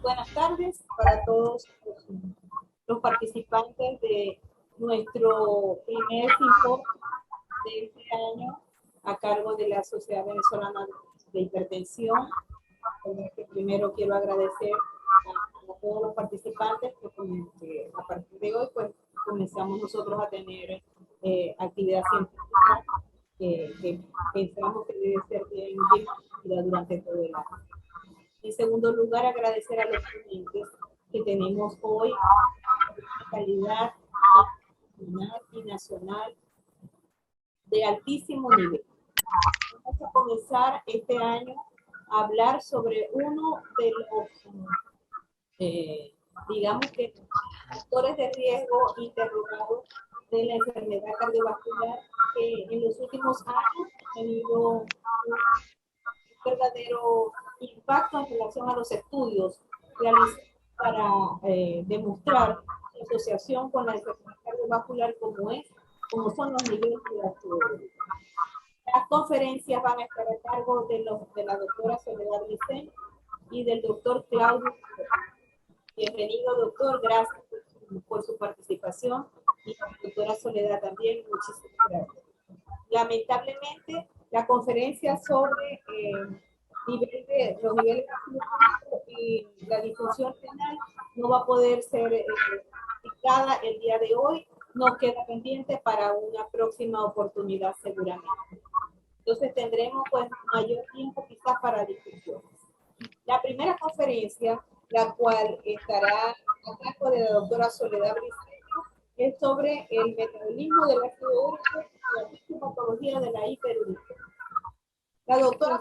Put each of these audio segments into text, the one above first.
buenas tardes para todos los participantes de nuestro primer simposio de este año a cargo de la Sociedad Venezolana de Hipertensión. Primero quiero agradecer a todos los participantes que a partir de hoy pues comenzamos nosotros a tener actividad científica que pensamos que debe ser bien durante todo el año. En segundo lugar, agradecer a los ponentes que tenemos hoy una calidad internacional y nacional de altísimo nivel. Vamos a comenzar este año a hablar sobre uno de los, digamos que, factores de riesgo interrogados de la enfermedad cardiovascular que en los últimos años ha tenido un verdadero impacto en relación a los estudios realizados para demostrar la asociación con la enfermedad cardiovascular como son los niveles de la fibrosis. Las conferencias van a estar a cargo de la doctora Soledad Briceño y del doctor Claudio. Bienvenido, doctor, gracias por su participación, y la doctora Soledad también, muchísimas gracias. Lamentablemente, la conferencia sobre los niveles de y la disfunción renal no va a poder ser explicada el día de hoy, nos queda pendiente para una próxima oportunidad seguramente. Entonces tendremos pues mayor tiempo quizás para discusiones. La primera conferencia, la cual estará a cargo de la doctora Soledad Briceño, es sobre el metabolismo del ácido úrico y la fisiopatología de la hiperuricemia. La doctora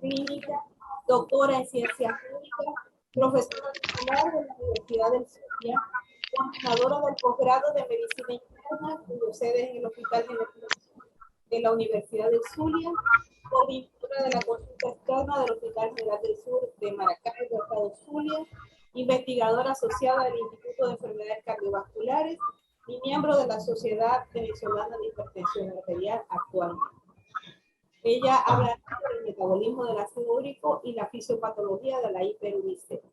clínica, doctora en ciencias médicas, profesora titular de la Universidad del Zulia, coordinadora del posgrado de medicina interna, cuyo sede en el Hospital de la Universidad del Zulia, coordinadora de la consulta externa del Hospital General del Sur de Maracay, del Estado Zulia, investigadora asociada del Instituto de Enfermedades Cardiovasculares y miembro de la Sociedad Venezolana de Hipertensión Arterial actualmente. Ella habla sobre el metabolismo del ácido úrico y la fisiopatología de la hiperuricemia.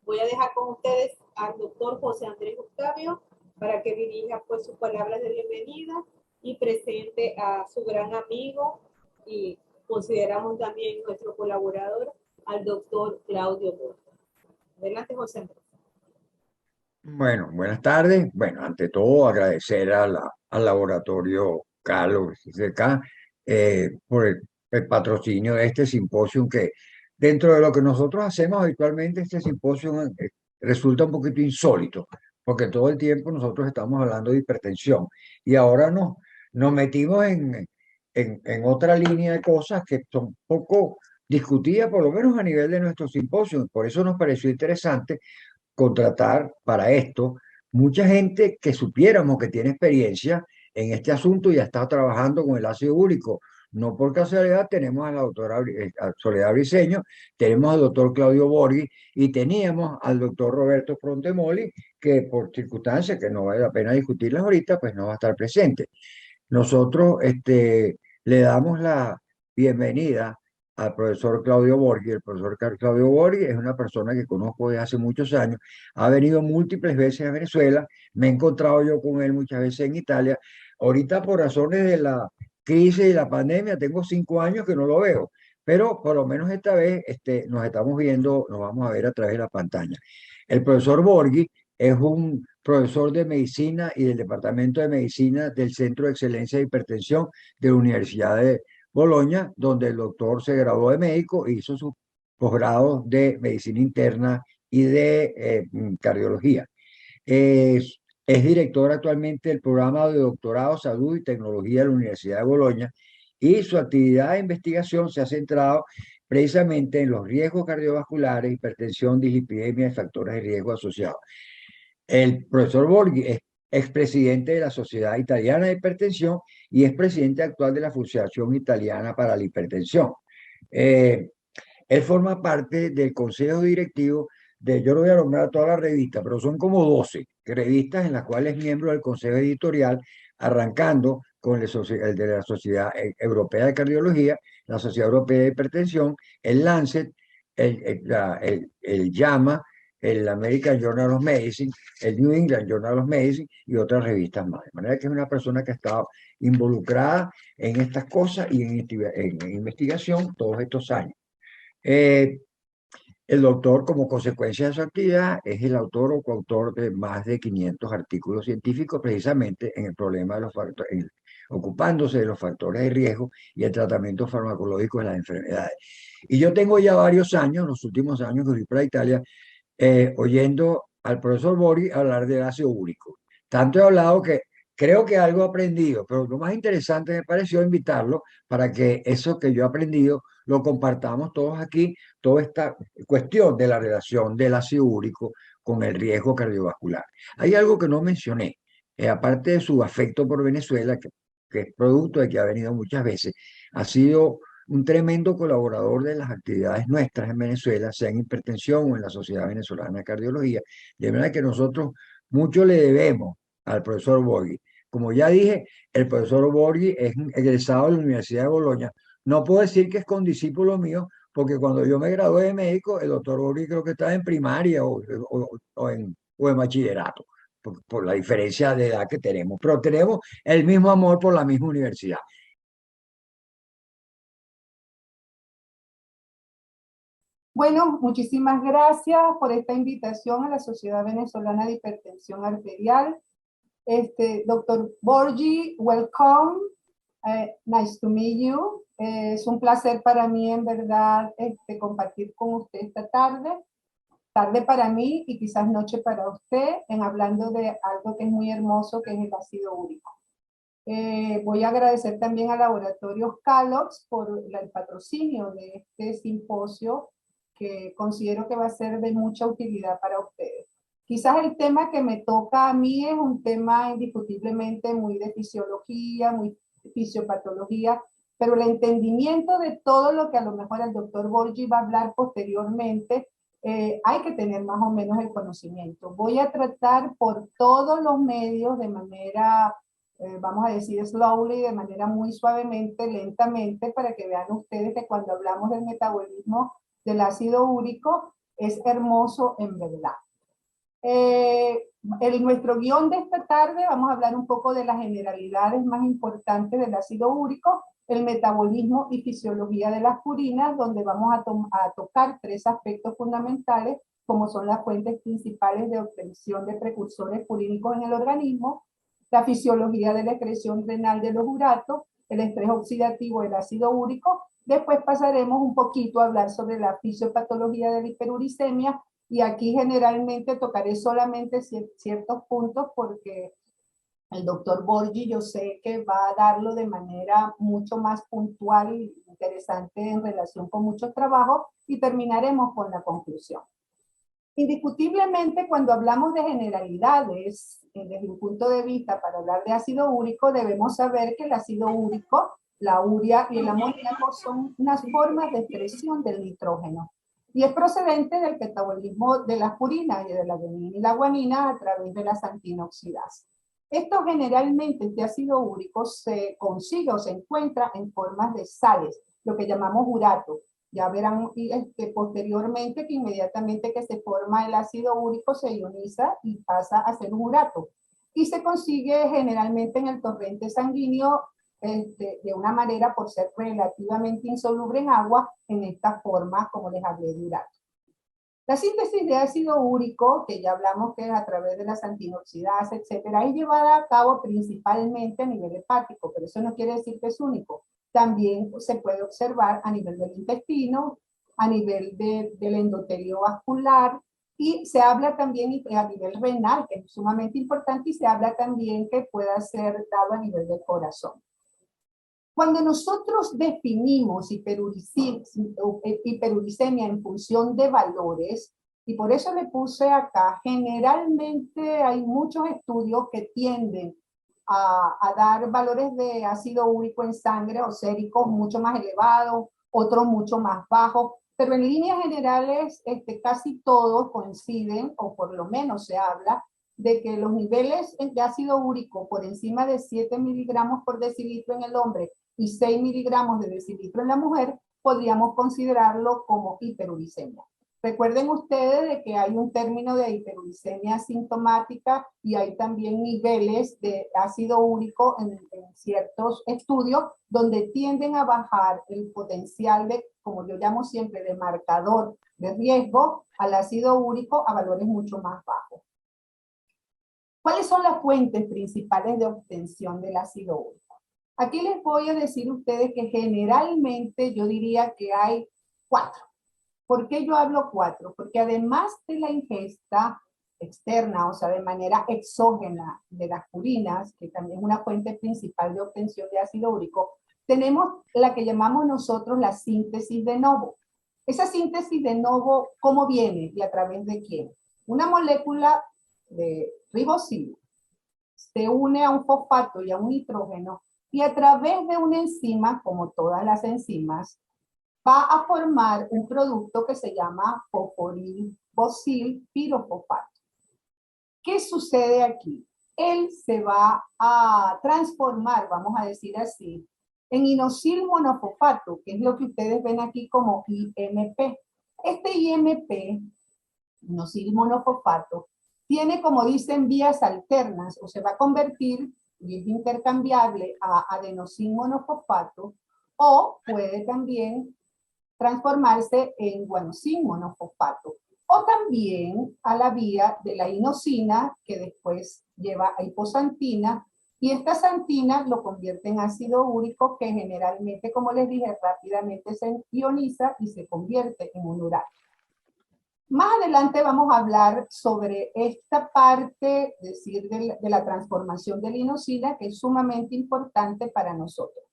Voy a dejar con ustedes al doctor José Andrés Octavio para que dirija pues sus palabras de bienvenida y presente a su gran amigo y consideramos también nuestro colaborador, al doctor Claudio Borges. Adelante, José Andrés. Bueno, buenas tardes. Bueno, ante todo agradecer al laboratorio Carlos CK por el patrocinio de este simposio, que dentro de lo que nosotros hacemos habitualmente, este simposio resulta un poquito insólito, porque todo el tiempo nosotros estamos hablando de hipertensión y ahora nos metimos en otra línea de cosas que son poco discutidas, por lo menos a nivel de nuestro simposio. Por eso nos pareció interesante contratar para esto mucha gente que supiéramos que tiene experiencia en este asunto y ha estado trabajando con el ácido úrico. No por casualidad tenemos a la doctora Soledad Briceño, tenemos al doctor Claudio Borghi y teníamos al doctor Roberto Frontemoli, que por circunstancias que no vale la pena discutirlas ahorita, pues no va a estar presente. Nosotros le damos la bienvenida al profesor Claudio Borghi. El profesor Claudio Borghi es una persona que conozco desde hace muchos años, ha venido múltiples veces a Venezuela, me he encontrado yo con él muchas veces en Italia. Ahorita por razones de la crisis y la pandemia tengo 5 años que no lo veo, pero por lo menos esta vez nos estamos viendo, nos vamos a ver a través de la pantalla. El profesor Borghi es un profesor de medicina y del Departamento de Medicina del Centro de Excelencia de Hipertensión de la Universidad de Bolonia, donde el doctor se graduó de médico e hizo su posgrado de medicina interna y de cardiología. Es director actualmente del programa de doctorado, salud y tecnología de la Universidad de Bolonia, y su actividad de investigación se ha centrado precisamente en los riesgos cardiovasculares, hipertensión, dislipidemia y factores de riesgo asociados. El profesor Borghi es expresidente de la Sociedad Italiana de Hipertensión y es presidente actual de la Asociación Italiana para la Hipertensión. Él forma parte del consejo directivo yo no voy a nombrar toda la revista, pero son como 12 revistas en las cuales es miembro del consejo editorial, arrancando con el de la Sociedad Europea de Cardiología, la Sociedad Europea de Hipertensión, el Lancet, el JAMA, el American Journal of Medicine, el New England Journal of Medicine y otras revistas más. De manera que es una persona que ha estado involucrada en estas cosas y en investigación todos estos años. El doctor, como consecuencia de su actividad, es el autor o coautor de más de 500 artículos científicos precisamente en el problema de los factores, ocupándose de los factores de riesgo y el tratamiento farmacológico de las enfermedades. Y yo tengo ya varios años, los últimos años que fui para Italia, oyendo al profesor Bori hablar del ácido úrico. Tanto he hablado que creo que algo he aprendido, pero lo más interesante me pareció invitarlo para que eso que yo he aprendido lo compartamos todos aquí, toda esta cuestión de la relación del ácido úrico con el riesgo cardiovascular. Hay algo que no mencioné, aparte de su afecto por Venezuela, que es producto de que ha venido muchas veces, ha sido un tremendo colaborador de las actividades nuestras en Venezuela, sea en hipertensión o en la Sociedad Venezolana de Cardiología. De manera que nosotros mucho le debemos al profesor Borghi. Como ya dije, el profesor Borghi es egresado de la Universidad de Bolonia. No puedo decir que es condiscípulo mío, porque cuando yo me gradué de médico, el doctor Borghi creo que estaba en primaria o en bachillerato, por la diferencia de edad que tenemos. Pero tenemos el mismo amor por la misma universidad. Bueno, muchísimas gracias por esta invitación a la Sociedad Venezolana de Hipertensión Arterial. Doctor Borghi, welcome. Nice to meet you. Es un placer para mí, en verdad, compartir con usted esta tarde. Tarde para mí y quizás noche para usted, en hablando de algo que es muy hermoso, que es el ácido úrico. Voy a agradecer también a Laboratorios Calox por el patrocinio de este simposio, que considero que va a ser de mucha utilidad para ustedes. Quizás el tema que me toca a mí es un tema indiscutiblemente muy de fisiología, muy de fisiopatología, pero el entendimiento de todo lo que a lo mejor el doctor Borghi va a hablar posteriormente, hay que tener más o menos el conocimiento. Voy a tratar por todos los medios de manera, vamos a decir slowly, de manera muy suavemente, lentamente, para que vean ustedes que cuando hablamos del metabolismo del ácido úrico es hermoso en verdad. Nuestro guión de esta tarde vamos a hablar un poco de las generalidades más importantes del ácido úrico, el metabolismo y fisiología de las purinas, donde vamos a tocar tres aspectos fundamentales, como son las fuentes principales de obtención de precursores purínicos en el organismo, la fisiología de la excreción renal de los uratos, el estrés oxidativo del ácido úrico. Después pasaremos un poquito a hablar sobre la fisiopatología de la hiperuricemia, y aquí generalmente tocaré solamente ciertos puntos porque el doctor Borghi yo sé que va a darlo de manera mucho más puntual y interesante en relación con muchos trabajos, y terminaremos con la conclusión. Indiscutiblemente, cuando hablamos de generalidades, desde un punto de vista para hablar de ácido úrico, debemos saber que el ácido úrico, la urea y el amoníaco son unas formas de expresión del nitrógeno, y es procedente del metabolismo de las purinas y de la adenina y la guanina a través de las antinoxidasas. Esto generalmente, este ácido úrico, se consigue o se encuentra en formas de sales, lo que llamamos urato. Ya verán posteriormente que inmediatamente que se forma el ácido úrico se ioniza y pasa a ser un urato. Y se consigue generalmente en el torrente sanguíneo de una manera, por ser relativamente insoluble en agua, en esta forma, como les hablé, de urato. La síntesis de ácido úrico, que ya hablamos que es a través de las antinoxidasas, etcétera, es llevada a cabo principalmente a nivel hepático, pero eso no quiere decir que es único. También se puede observar a nivel del intestino, a nivel del endotelio vascular, y se habla también a nivel renal, que es sumamente importante, y se habla también que pueda ser dado a nivel del corazón. Cuando nosotros definimos hiperuricemia en función de valores, y por eso le puse acá, generalmente hay muchos estudios que tienden a dar valores de ácido úrico en sangre o séricos mucho más elevados, otros mucho más bajos, pero en líneas generales casi todos coinciden, o por lo menos se habla, de que los niveles de ácido úrico por encima de 7 miligramos por decilitro en el hombre y 6 miligramos de decilitro en la mujer, podríamos considerarlo como hiperuricemia. Recuerden ustedes de que hay un término de hiperuricemia asintomática y hay también niveles de ácido úrico en ciertos estudios donde tienden a bajar el potencial de, como yo llamo siempre, de marcador de riesgo al ácido úrico a valores mucho más bajos. ¿Cuáles son las fuentes principales de obtención del ácido úrico? Aquí les voy a decir a ustedes que generalmente yo diría que hay 4. ¿Por qué yo hablo 4? Porque además de la ingesta externa, o sea, de manera exógena de las purinas, que también es una fuente principal de obtención de ácido úrico, tenemos la que llamamos nosotros la síntesis de novo. Esa síntesis de novo, ¿cómo viene y a través de quién? Una molécula de ribosil se une a un fosfato y a un nitrógeno y a través de una enzima, como todas las enzimas, va a formar un producto que se llama fosforilbosil pirofosfato. ¿Qué sucede aquí? Él se va a transformar, vamos a decir así, en inosil monofosfato, que es lo que ustedes ven aquí como IMP. Este IMP, inosil monofosfato, tiene, como dicen, vías alternas, o se va a convertir, y es intercambiable, a adenosin monofosfato, o puede también transformarse en guanosin monofosfato, o también a la vía de la inosina, que después lleva a hiposantina, y esta santina lo convierte en ácido úrico, que generalmente, como les dije, rápidamente se ioniza y se convierte en un uranio. Más adelante vamos a hablar sobre esta parte, es decir, de la transformación de la inosina, que es sumamente importante para nosotros.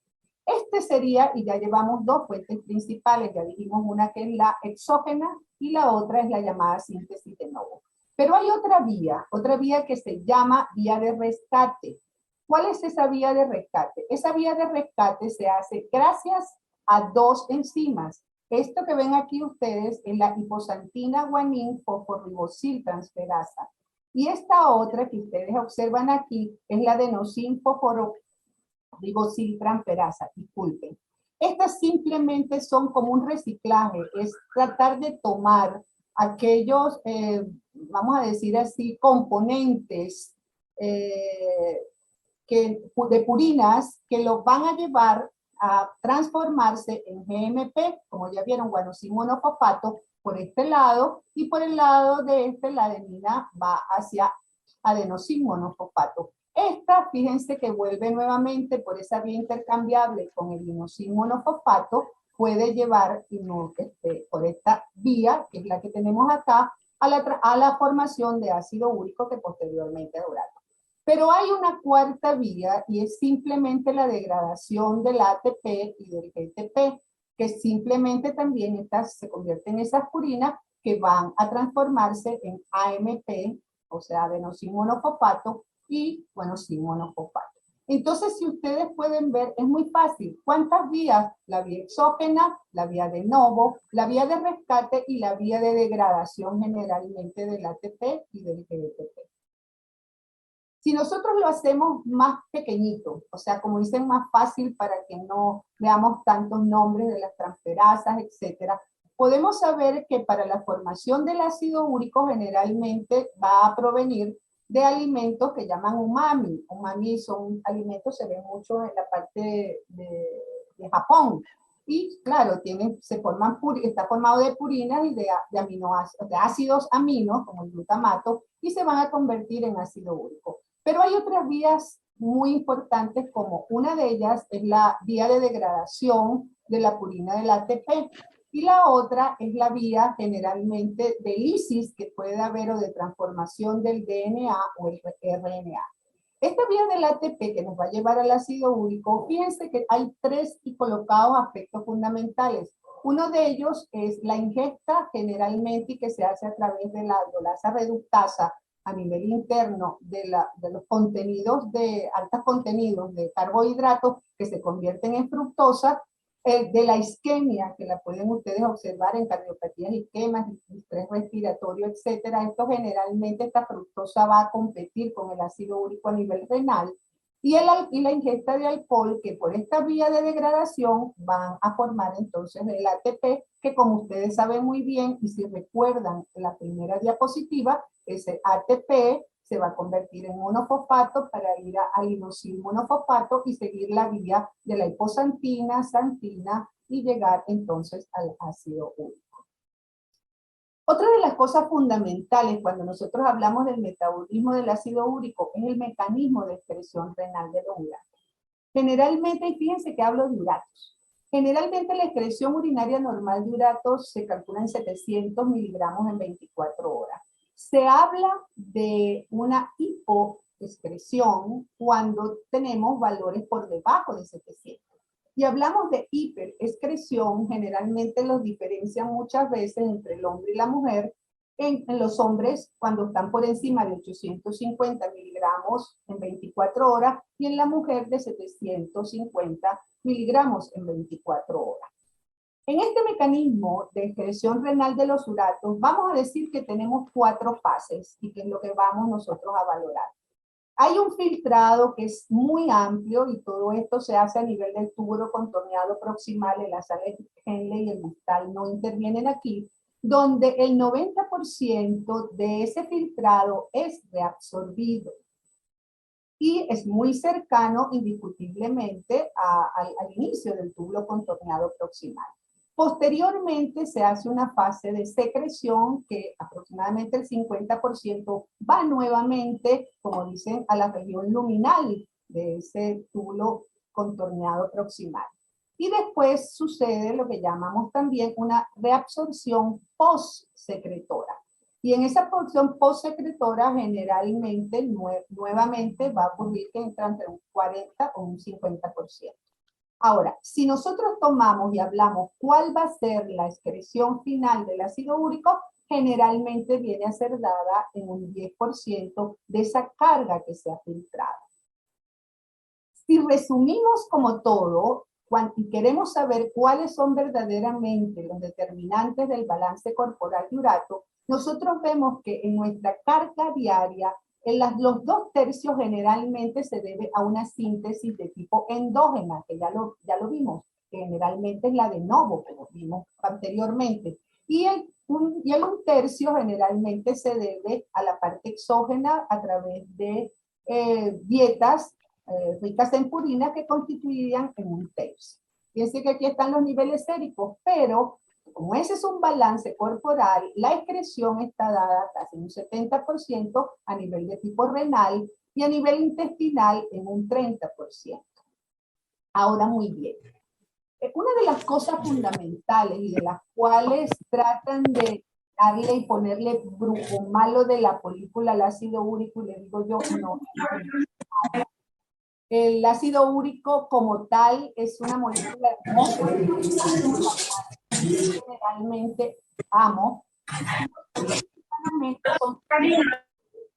Este sería, y ya llevamos 2 fuentes principales, ya dijimos una que es la exógena y la otra es la llamada síntesis de novo. Pero hay otra vía que se llama vía de rescate. ¿Cuál es esa vía de rescate? Esa vía de rescate se hace gracias a 2 enzimas. Esto que ven aquí ustedes es la hiposantina guanin fosforibosil transferasa. Y esta otra que ustedes observan aquí es la adenosin fosforibosil transferasa, disculpen. Estas simplemente son como un reciclaje, es tratar de tomar aquellos, vamos a decir así, componentes de purinas que los van a llevar a transformarse en GMP, como ya vieron, guanosin monofosfato, por este lado, y por el lado de este, la adenina va hacia adenosin monofosfato. Esta, fíjense que vuelve nuevamente por esa vía intercambiable con el inosin monofosfato, puede llevar por esta vía, que es la que tenemos acá, a la formación de ácido úrico que posteriormente es urato. Pero hay una cuarta vía y es simplemente la degradación del ATP y del GTP, que simplemente también se convierten en esas purinas que van a transformarse en AMP, o sea, adenosin monofosfato y guanosin monofosfato. Entonces, si ustedes pueden ver, es muy fácil. ¿Cuántas vías? La vía exógena, la vía de novo, la vía de rescate y la vía de degradación generalmente del ATP y del GTP. Si nosotros lo hacemos más pequeñito, o sea, como dicen, más fácil para que no veamos tantos nombres de las transferasas, etcétera, podemos saber que para la formación del ácido úrico generalmente va a provenir de alimentos que llaman umami. Umami son alimentos, se ven mucho en la parte de Japón. Y claro, está formado de purinas y de aminoácidos, de ácidos aminos, como el glutamato, y se van a convertir en ácido úrico. Pero hay otras vías muy importantes, como una de ellas es la vía de degradación de la purina del ATP, y la otra es la vía generalmente de lisis que puede haber o de transformación del DNA o el RNA. Esta vía del ATP que nos va a llevar al ácido úrico, fíjense que hay 3 y colocados aspectos fundamentales. Uno de ellos es la ingesta generalmente y que se hace a través de la aldolasa reductasa a nivel interno de los contenidos altos contenidos de carbohidratos que se convierten en fructosa, de la isquemia, que la pueden ustedes observar en cardiopatías isquemas, estrés respiratorio, etcétera. Esto generalmente, esta fructosa va a competir con el ácido úrico a nivel renal, y la ingesta de alcohol, que por esta vía de degradación van a formar entonces el ATP, que como ustedes saben muy bien, y si recuerdan la primera diapositiva, ese ATP se va a convertir en monofosfato para ir al inosil monofosfato y seguir la vía de la hiposantina, santina y llegar entonces al ácido úrico. Otra de las cosas fundamentales cuando nosotros hablamos del metabolismo del ácido úrico es el mecanismo de excreción renal de los uratos. Generalmente, y fíjense que hablo de uratos, generalmente la excreción urinaria normal de uratos se calcula en 700 miligramos en 24 horas. Se habla de una hipoexcreción cuando tenemos valores por debajo de 700. Y hablamos de hiperexcreción, generalmente los diferencian muchas veces entre el hombre y la mujer. En los hombres, cuando están por encima de 850 miligramos en 24 horas, y en la mujer de 750 miligramos en 24 horas. En este mecanismo de excreción renal de los uratos, vamos a decir que tenemos 4 fases, y que es lo que vamos nosotros a valorar. Hay un filtrado que es muy amplio, y todo esto se hace a nivel del túbulo contorneado proximal. En la sala de Henle y el distal no intervienen aquí, donde el 90% de ese filtrado es reabsorbido y es muy cercano indiscutiblemente al inicio del túbulo contorneado proximal. Posteriormente se hace una fase de secreción que aproximadamente el 50% va nuevamente, como dicen, a la región luminal de ese túbulo contorneado proximal. Y después sucede lo que llamamos también una reabsorción postsecretora. Y en esa porción postsecretora generalmente nuevamente va a ocurrir que entra entre un 40 o un 50%. Ahora, si nosotros tomamos y hablamos cuál va a ser la excreción final del ácido úrico, generalmente viene a ser dada en un 10% de esa carga que se ha filtrado. Si resumimos como todo, y queremos saber cuáles son verdaderamente los determinantes del balance corporal de urato, nosotros vemos que en nuestra carga diaria, los 2/3 generalmente se debe a una síntesis de tipo endógena, que ya lo vimos, que generalmente es la de novo, como vimos anteriormente. Y el 1/3 generalmente se debe a la parte exógena a través de dietas ricas en purina, que constituirían en 1/3. Fíjense que aquí están los niveles séricos, pero como ese es un balance corporal, la excreción está dada casi en un 70% a nivel de tipo renal y a nivel intestinal en un 30%. Ahora, muy bien. Una de las cosas fundamentales y de las cuales tratan de darle y ponerle brujo malo de la película al ácido úrico, y le digo yo, no. El ácido úrico como tal es una molécula hermosa, generalmente amo,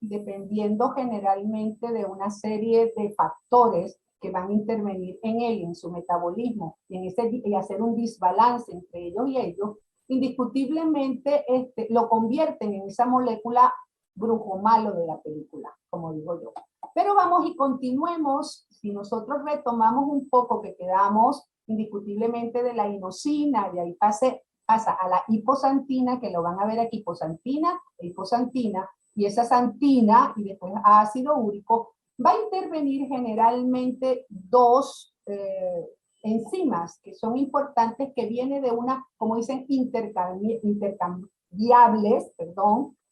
dependiendo generalmente de una serie de factores que van a intervenir en él, en su metabolismo, y hacer un desbalance entre ellos y ellos, indiscutiblemente lo convierten en esa molécula brujo malo de la película, como digo yo. Pero vamos y continuemos. Si nosotros retomamos un poco, que quedamos indiscutiblemente de la inosina, y ahí pasa a la hiposantina, que lo van a ver aquí, hiposantina e hiposantina, y esa santina y después ácido úrico, va a intervenir generalmente 2 enzimas que son importantes, que vienen de una, como dicen, intercambiables,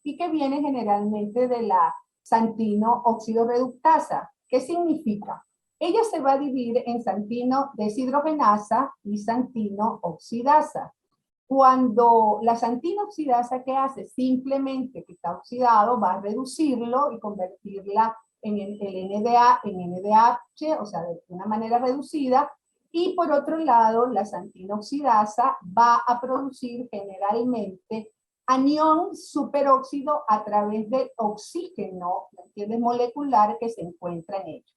y que vienen generalmente de la santino óxido reductasa. ¿Qué significa? Ella se va a dividir en santino deshidrogenasa y santino oxidasa. Cuando la santina oxidasa, ¿qué hace? Simplemente que está oxidado, va a reducirlo y convertirla en el NDA en NDH, o sea, de una manera reducida. Y por otro lado, la santina oxidasa va a producir generalmente anión superóxido a través del oxígeno, ¿me entiendes?, molecular que se encuentra en ello.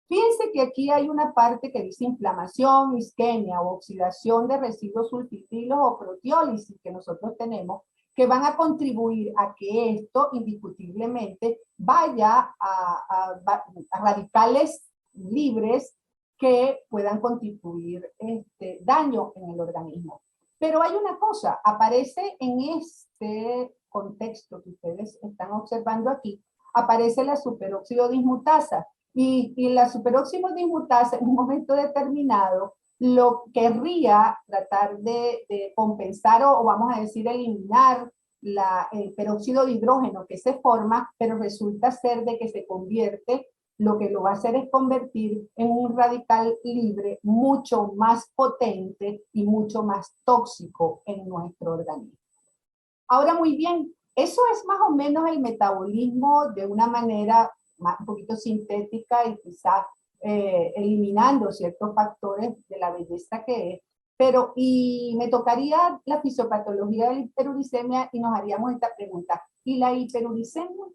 Fíjense que aquí hay una parte que dice inflamación, isquemia o oxidación de residuos sulfitilos o proteólisis que nosotros tenemos, que van a contribuir a que esto indiscutiblemente vaya a radicales libres que puedan contribuir daño en el organismo. Pero hay una cosa, aparece en este contexto que ustedes están observando aquí, aparece la superóxido dismutasa. Y la superóxido dismutasa en un momento determinado lo querría tratar de compensar o vamos a decir eliminar el peróxido de hidrógeno que se forma, pero resulta ser de que se convierte, lo que lo va a hacer es convertir en un radical libre mucho más potente y mucho más tóxico en nuestro organismo. Ahora, muy bien, eso es más o menos el metabolismo de una manera un poquito sintética y quizás eliminando ciertos factores de la belleza que es. Pero, y me tocaría la fisiopatología de la hiperuricemia y nos haríamos esta pregunta. ¿Y la hiperuricemia?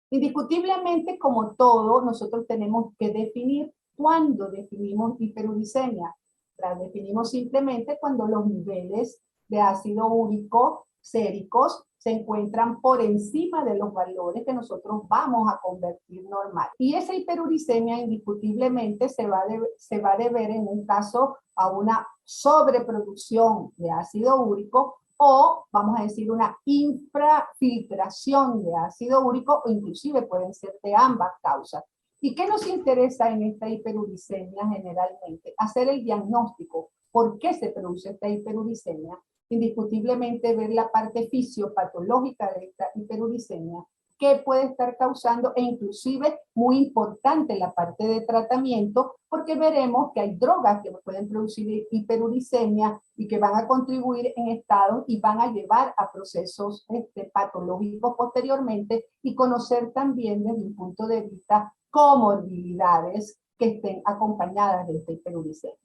Indiscutiblemente, como todo, nosotros tenemos que definir cuándo definimos hiperuricemia. La definimos simplemente cuando los niveles de ácido úrico séricos se encuentran por encima de los valores que nosotros vamos a convertir normal. Y esa hiperuricemia indiscutiblemente se va a deber en un caso a una sobreproducción de ácido úrico o vamos a decir una infrafiltración de ácido úrico o inclusive pueden ser de ambas causas. ¿Y qué nos interesa en esta hiperuricemia generalmente? Hacer el diagnóstico. ¿Por qué se produce esta hiperuricemia? Indiscutiblemente ver la parte fisiopatológica de esta hiperuricemia, qué puede estar causando e inclusive muy importante la parte de tratamiento porque veremos que hay drogas que pueden producir hiperuricemia y que van a contribuir en estado y van a llevar a procesos patológicos posteriormente y conocer también desde un punto de vista comorbilidades que estén acompañadas de esta hiperuricemia.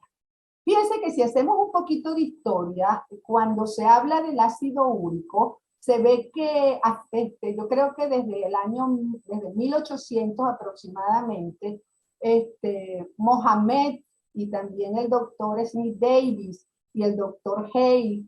Fíjense que si hacemos un poquito de historia, cuando se habla del ácido úrico, se ve que yo creo que desde 1800 aproximadamente, Mohamed y también el doctor Smith Davis y el doctor Hay,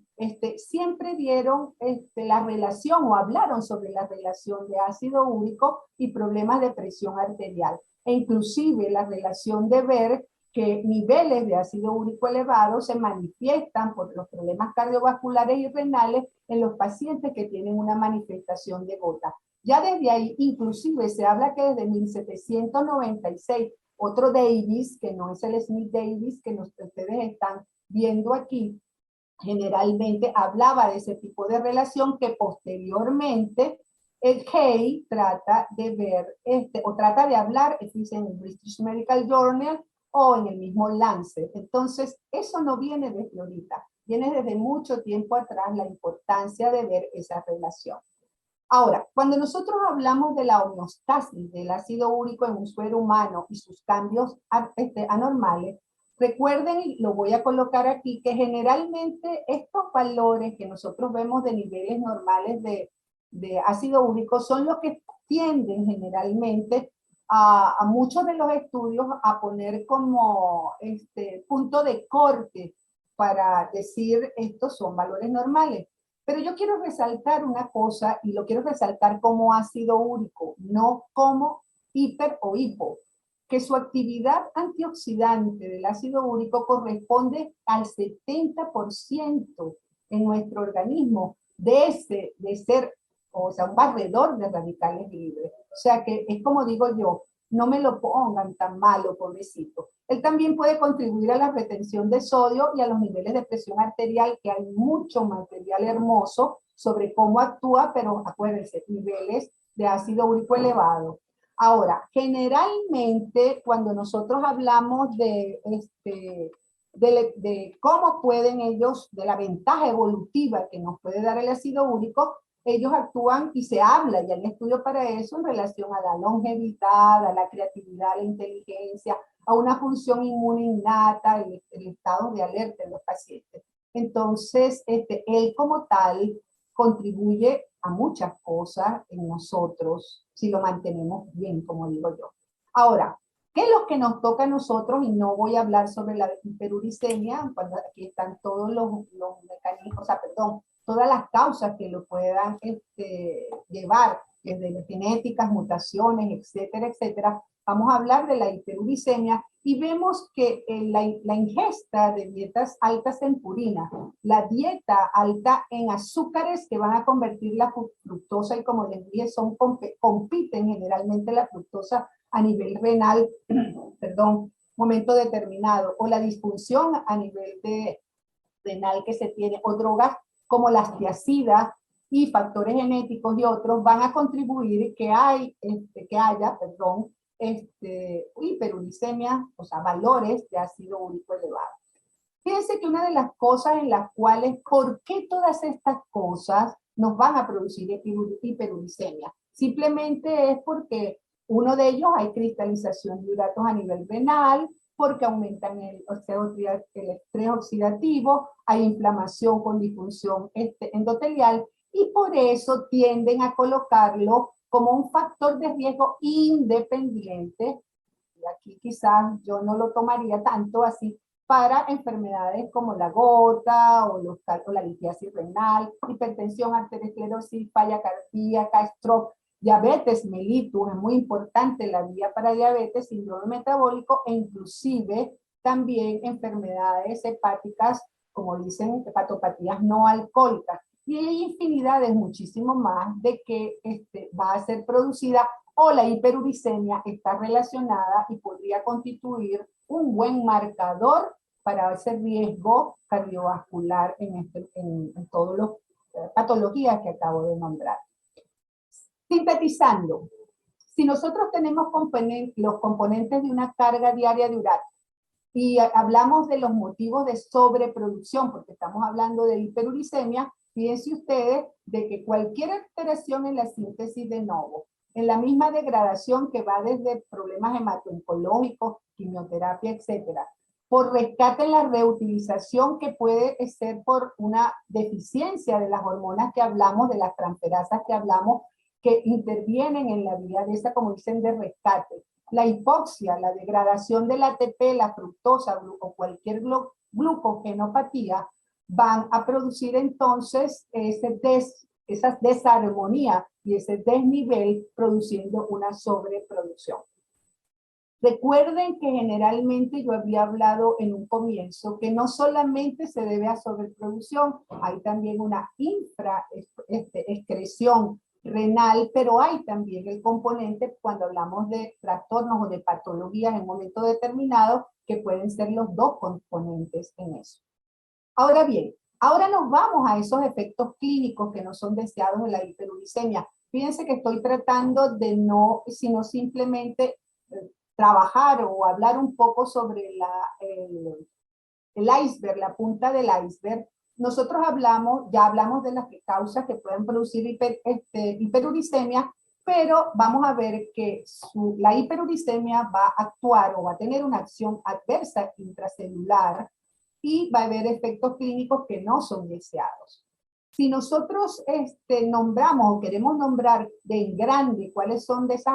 siempre dieron la relación o hablaron sobre la relación de ácido úrico y problemas de presión arterial. E inclusive la relación de ver que niveles de ácido úrico elevado se manifiestan por los problemas cardiovasculares y renales en los pacientes que tienen una manifestación de gota. Ya desde ahí, inclusive, se habla que desde 1796, otro Davis, que no es el Smith Davis que ustedes están viendo aquí, generalmente hablaba de ese tipo de relación que posteriormente el Hay trata de ver, o trata de hablar, dice en el British Medical Journal, o en el mismo Lancet. Entonces, eso no viene desde ahorita, viene desde mucho tiempo atrás la importancia de ver esa relación. Ahora, cuando nosotros hablamos de la homeostasis del ácido úrico en un suero humano y sus cambios anormales, recuerden, y lo voy a colocar aquí, que generalmente estos valores que nosotros vemos de niveles normales de ácido úrico son los que tienden generalmente a muchos de los estudios a poner como punto de corte para decir estos son valores normales. Pero yo quiero resaltar una cosa y lo quiero resaltar como ácido úrico, no como hiper o hipo, que su actividad antioxidante del ácido úrico corresponde al 70% en nuestro organismo de ser, o sea, un barredor de radicales libres. O sea que es como digo yo, no me lo pongan tan malo, pobrecito. Él también puede contribuir a la retención de sodio y a los niveles de presión arterial, que hay mucho material hermoso sobre cómo actúa, pero acuérdense, niveles de ácido úrico elevado. Ahora, generalmente cuando nosotros hablamos de cómo pueden ellos, de la ventaja evolutiva que nos puede dar el ácido úrico, ellos actúan y se habla, y hay estudios para eso en relación a la longevidad, a la creatividad, a la inteligencia, a una función inmune innata, el estado de alerta en los pacientes. Entonces, él como tal contribuye a muchas cosas en nosotros si lo mantenemos bien, como digo yo. Ahora, ¿Qué es lo que nos toca a nosotros? Y no voy a hablar sobre la hiperuricemia, cuando aquí están todos los mecanismos, o sea, perdón, todas las causas que lo puedan llevar, desde las genéticas, mutaciones, etcétera, etcétera. Vamos a hablar de la hiperuricemia y vemos que la ingesta de dietas altas en purina, la dieta alta en azúcares que van a convertir la fructosa, y como les dije, compiten generalmente la fructosa a nivel renal, perdón, momento determinado, o la disfunción a nivel renal que se tiene, o drogas como la astiacida y factores genéticos y otros van a contribuir que haya, hiperuricemia, o sea, valores de ácido úrico elevado. Fíjense que una de las cosas en las cuales, ¿por qué todas estas cosas nos van a producir hiperuricemia? Simplemente es porque uno de ellos hay cristalización de hidratos a nivel renal, porque aumentan el estrés oxidativo, hay inflamación con disfunción endotelial, y por eso tienden a colocarlo como un factor de riesgo independiente, y aquí quizás yo no lo tomaría tanto así, para enfermedades como la gota o la litiasis renal, hipertensión, arteriosclerosis, falla cardíaca, stroke, diabetes mellitus, es muy importante la vía para diabetes, síndrome metabólico e inclusive también enfermedades hepáticas, como dicen, hepatopatías no alcohólicas. Y hay infinidades, muchísimo más, de que va a ser producida, o la hiperuricemia está relacionada y podría constituir un buen marcador para ese riesgo cardiovascular en todas las patologías que acabo de nombrar. Sintetizando, si nosotros tenemos los componentes de una carga diaria de urato y hablamos de los motivos de sobreproducción, porque estamos hablando de hiperuricemia, fíjense ustedes de que cualquier alteración en la síntesis de novo, en la misma degradación que va desde problemas hematooncológicos, quimioterapia, etcétera, por rescate en la reutilización que puede ser por una deficiencia de las hormonas que hablamos, de las transferasas que hablamos, que intervienen en la vía de esa, como dicen, de rescate. La hipoxia, la degradación del ATP, la fructosa o cualquier glucogenopatía van a producir entonces esa desarmonía y ese desnivel, produciendo una sobreproducción. Recuerden que generalmente yo había hablado en un comienzo que no solamente se debe a sobreproducción, hay también una excreción renal, pero hay también el componente cuando hablamos de trastornos o de patologías en un momento determinado, que pueden ser los dos componentes en eso. Ahora bien, ahora nos vamos a esos efectos clínicos que no son deseados de la hiperuricemia. Fíjense que estoy tratando de no, sino simplemente trabajar o hablar un poco sobre el iceberg, la punta del iceberg. Nosotros ya hablamos de las causas que pueden producir hiperuricemia, pero vamos a ver que la hiperuricemia va a actuar o va a tener una acción adversa intracelular y va a haber efectos clínicos que no son deseados. Si nosotros nombramos o queremos nombrar en grande cuáles son de esas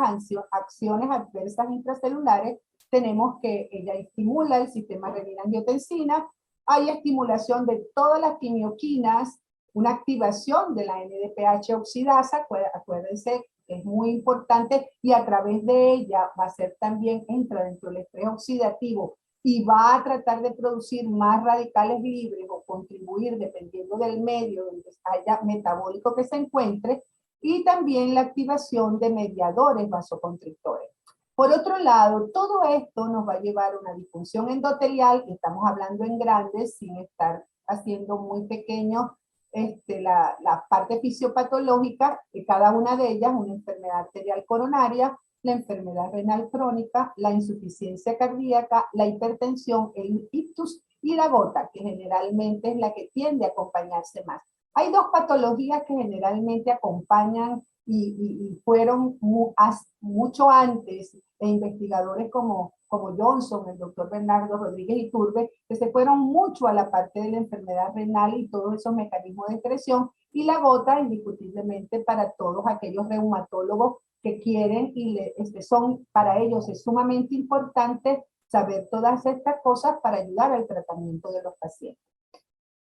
acciones adversas intracelulares, tenemos que ella estimula el sistema renina-angiotensina, hay estimulación de todas las quimioquinas, una activación de la NADPH oxidasa, acuérdense, es muy importante, y a través de ella va a ser también, entra dentro del estrés oxidativo y va a tratar de producir más radicales libres o contribuir, dependiendo del medio donde haya metabólico que se encuentre, y también la activación de mediadores vasoconstrictores. Por otro lado, todo esto nos va a llevar a una disfunción endotelial, y estamos hablando en grandes, sin estar haciendo muy pequeño la parte fisiopatológica de cada una de ellas, una enfermedad arterial coronaria, la enfermedad renal crónica, la insuficiencia cardíaca, la hipertensión, el ictus y la gota, que generalmente es la que tiende a acompañarse más. Hay dos patologías que generalmente acompañan y fueron mucho antes de investigadores como Johnson, el doctor Bernardo Rodríguez Iturbe, que se fueron mucho a la parte de la enfermedad renal y todos esos mecanismos de excreción, y la gota indiscutiblemente para todos aquellos reumatólogos que quieren y son para ellos es sumamente importante saber todas estas cosas para ayudar al tratamiento de los pacientes.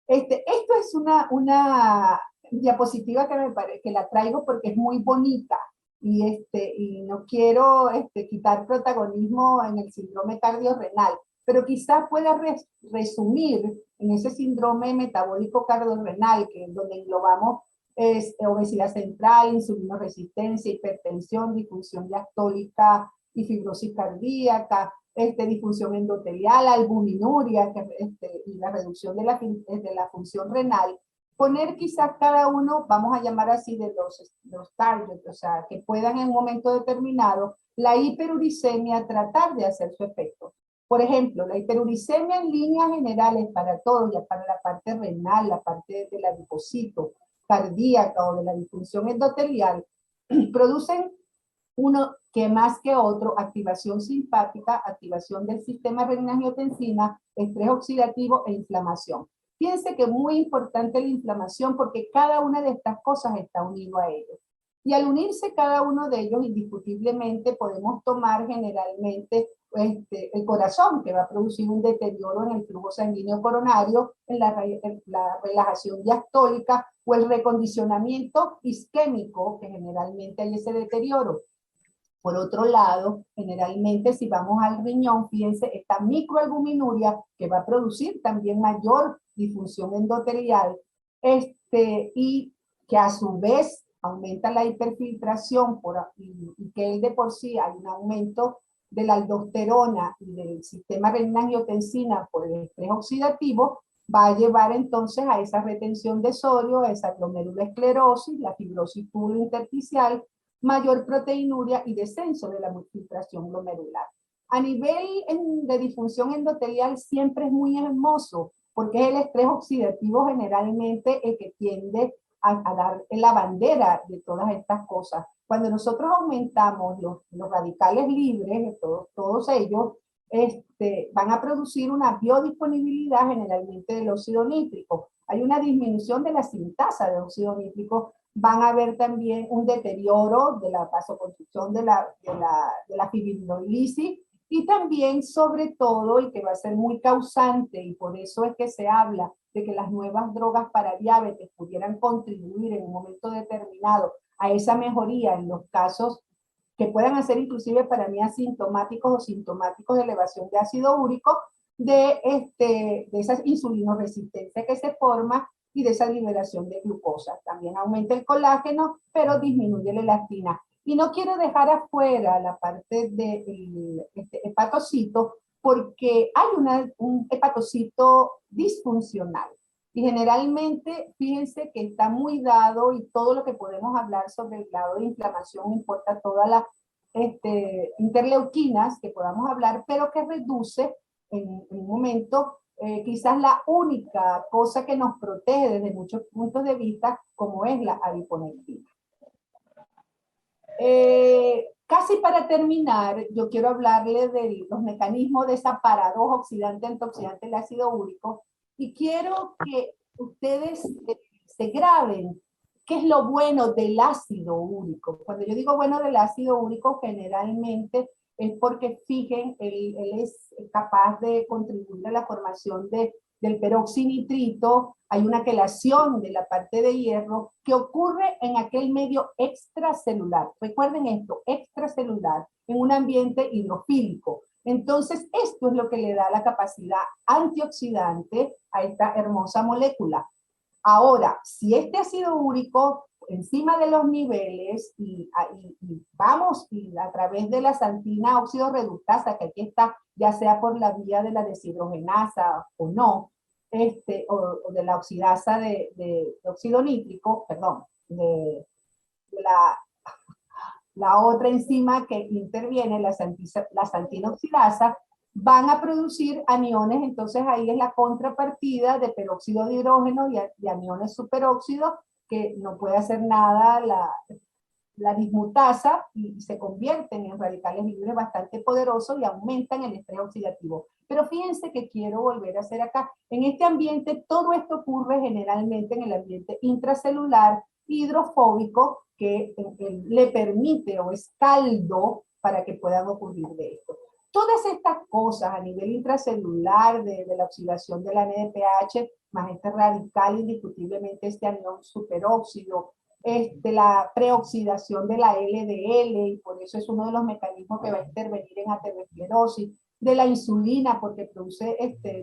Esto es una diapositiva que me parece que la traigo porque es muy bonita y no quiero quitar protagonismo en el síndrome cardiorrenal, pero quizás pueda resumir en ese síndrome metabólico cardiorrenal, que donde englobamos obesidad central, insulinoresistencia, hipertensión, disfunción diastólica y fibrosis cardíaca, disfunción endotelial, albuminuria y la reducción de la función renal. Poner quizás cada uno, vamos a llamar así, de los targets, o sea, que puedan en un momento determinado, la hiperuricemia tratar de hacer su efecto. Por ejemplo, la hiperuricemia en líneas generales para todo, ya para la parte renal, la parte del adipocito, cardíaca o de la disfunción endotelial, producen uno que más que otro, activación simpática, activación del sistema renina-angiotensina, estrés oxidativo e inflamación. Fíjense que es muy importante la inflamación porque cada una de estas cosas está unido a ellos. Y al unirse cada uno de ellos, indiscutiblemente podemos tomar generalmente el corazón, que va a producir un deterioro en el flujo sanguíneo coronario, en la relajación diastólica o el recondicionamiento isquémico, que generalmente hay ese deterioro. Por otro lado, generalmente si vamos al riñón, fíjense, esta microalbuminuria que va a producir también mayor disfunción endotelial y que a su vez aumenta la hiperfiltración y que de por sí hay un aumento de la aldosterona y del sistema renina-angiotensina por el estrés oxidativo, va a llevar entonces a esa retención de sodio, a esa glomerulosclerosis, la fibrosis tubulointersticial, mayor proteinuria y descenso de la filtración glomerular. A nivel de disfunción endotelial siempre es muy hermoso, porque es el estrés oxidativo generalmente el que tiende a dar la bandera de todas estas cosas. Cuando nosotros aumentamos los radicales libres, todos ellos, van a producir una biodisponibilidad generalmente del óxido nítrico. Hay una disminución de la sintasa de óxido nítrico. Van a haber también un deterioro de la vasoconstricción de la fibrinolisis y también, sobre todo, el que va a ser muy causante, y por eso es que se habla de que las nuevas drogas para diabetes pudieran contribuir en un momento determinado a esa mejoría en los casos que puedan hacer inclusive para mí asintomáticos o sintomáticos de elevación de ácido úrico, de esa insulinoresistencia que se forma y de esa liberación de glucosa. También aumenta el colágeno, pero disminuye la elastina. Y no quiero dejar afuera la parte del hepatocito, porque hay un hepatocito disfuncional. Y generalmente, fíjense que está muy dado, y todo lo que podemos hablar sobre el grado de inflamación, importa todas las interleuquinas que podamos hablar, pero que reduce en un momento quizás la única cosa que nos protege desde muchos puntos de vista, como es la adiponectina. Casi para terminar, yo quiero hablarle de los mecanismos de esa paradoja oxidante-antioxidante del ácido úrico, y quiero que ustedes se graben qué es lo bueno del ácido úrico. Cuando yo digo bueno del ácido úrico, generalmente es porque, fíjense, él es capaz de contribuir a la formación del peroxinitrito. Hay una quelación de la parte de hierro que ocurre en aquel medio extracelular. Recuerden esto, extracelular, en un ambiente hidrofílico. Entonces, esto es lo que le da la capacidad antioxidante a esta hermosa molécula. Ahora, si este ácido úrico encima de los niveles y vamos a través de la xantina óxido reductasa, que aquí está, ya sea por la vía de la deshidrogenasa o no, o de la oxidasa de óxido nítrico, perdón, de la otra enzima que interviene, la xantina oxidasa, van a producir aniones. Entonces ahí es la contrapartida de peróxido de hidrógeno y aniones superóxidos, que no puede hacer nada la dismutasa, y se convierten en radicales libres bastante poderosos y aumentan el estrés oxidativo. Pero fíjense que quiero volver a hacer acá. En este ambiente, todo esto ocurre generalmente en el ambiente intracelular hidrofóbico, que le permite o es caldo para que puedan ocurrir de esto. Todas estas cosas a nivel intracelular de la oxidación del NADPH, más este radical, indiscutiblemente este anión superóxido, la preoxidación de la LDL, y por eso es uno de los mecanismos que va a intervenir en aterosclerosis, de la insulina, porque produce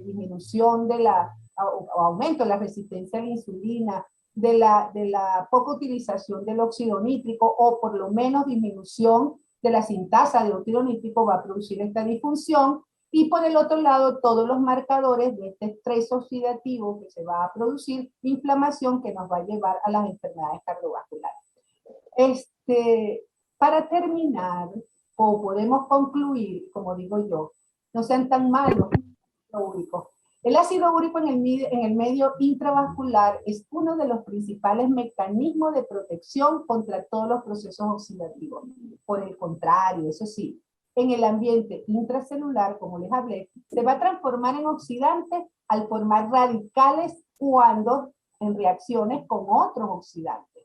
disminución de o aumento de la resistencia a la insulina, de la poca utilización del óxido nítrico, o por lo menos disminución de la sintasa de óxido nítrico, va a producir esta disfunción. Y por el otro lado, todos los marcadores de este estrés oxidativo que se va a producir, inflamación que nos va a llevar a las enfermedades cardiovasculares. Para terminar, o podemos concluir, como digo yo, no sean tan malos los úricos. El ácido úrico en el medio intravascular es uno de los principales mecanismos de protección contra todos los procesos oxidativos. Por el contrario, eso sí, en el ambiente intracelular, como les hablé, se va a transformar en oxidante al formar radicales cuando en reacciones con otros oxidantes.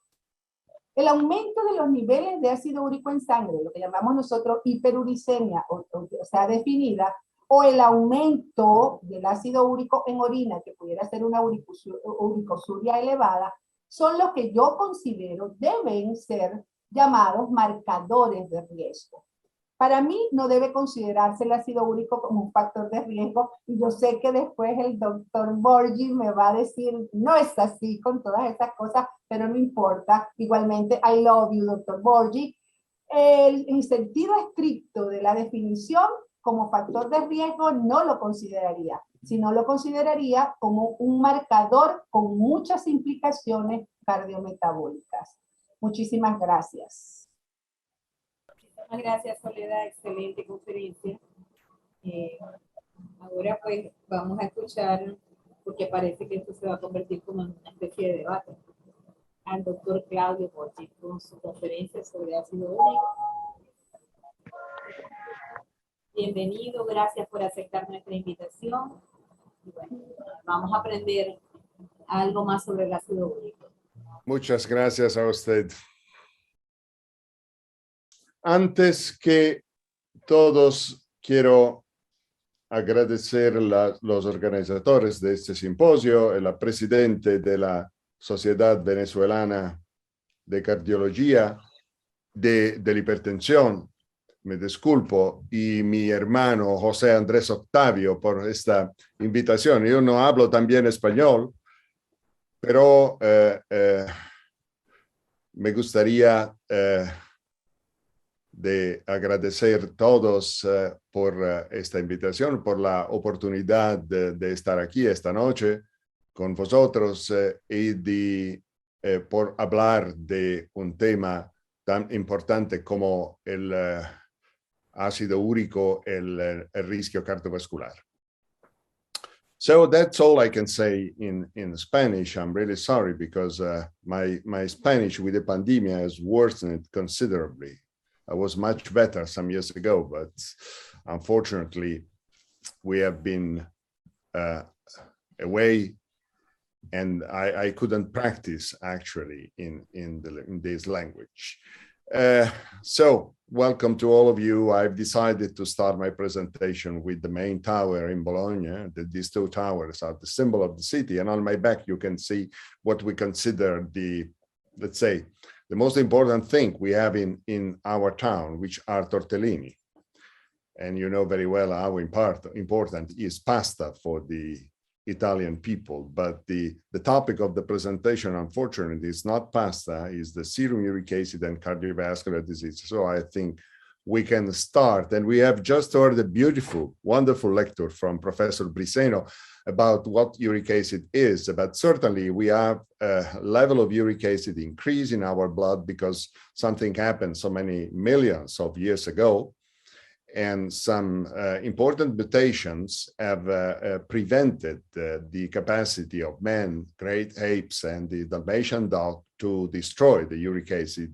El aumento de los niveles de ácido úrico en sangre, lo que llamamos nosotros hiperuricemia, o sea, definida, o el aumento del ácido úrico en orina, que pudiera ser una uricosuria elevada, son los que yo considero deben ser llamados marcadores de riesgo. Para mí no debe considerarse el ácido úrico como un factor de riesgo, y yo sé que después el doctor Borgi me va a decir, no es así con todas estas cosas, pero no importa. Igualmente, I love you, doctor Borgi. En sentido estricto de la definición, como factor de riesgo no lo consideraría, sino lo consideraría como un marcador con muchas implicaciones cardiometabólicas. Muchísimas gracias. Muchísimas gracias, Soledad. Excelente conferencia. Ahora pues vamos a escuchar, porque parece que esto se va a convertir como en una especie de debate, al doctor Claudio Borgi con su conferencia sobre ácido úrico. Bienvenido, gracias por aceptar nuestra invitación. Y bueno, vamos a aprender algo más sobre el ácido úrico. Muchas gracias a usted. Antes que todos, quiero agradecer a los organizadores de este simposio, el presidente de la Sociedad Venezolana de Cardiología de la Hipertensión, me disculpo, y mi hermano José Andrés Octavio por esta invitación. Yo no hablo también español, pero me gustaría de agradecer a todos por esta invitación, por la oportunidad de estar aquí esta noche con vosotros y por hablar de un tema tan importante como el ácido úrico, el riesgo cardiovascular. So that's all I can say in Spanish. I'm really sorry because my Spanish with the pandemic has worsened considerably. I was much better some years ago, but unfortunately, we have been away, and I couldn't practice actually in this language. So welcome to all of you. I've decided to start my presentation with the main tower in Bologna. These two towers are the symbol of the city, and on my back you can see what we consider the, let's say, the most important thing we have in our town, which are tortellini. And you know very well how important is pasta for the Italian people. But the topic of the presentation, unfortunately, is not pasta, is the serum uric acid and cardiovascular disease. So I think we can start. And we have just heard a beautiful, wonderful lecture from Professor Briseno about what uric acid is. But certainly we have a level of uric acid increase in our blood because something happened so many millions of years ago. And some important mutations have prevented the capacity of men, great apes, and the Dalmatian dog to destroy the uric acid.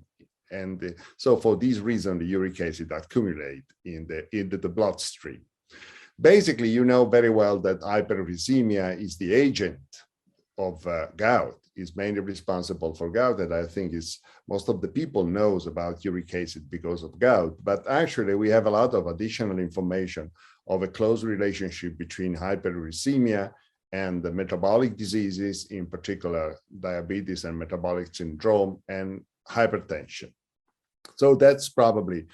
And so for this reason, the uric acid accumulate into the bloodstream. Basically, you know very well that hyperuricemia is the agent of gout. is mainly responsible for gout, and I think is most of the people knows about uric acid because of gout. But actually, we have a lot of additional information of a close relationship between hyperuricemia and the metabolic diseases, in particular diabetes and metabolic syndrome and hypertension. So that's probably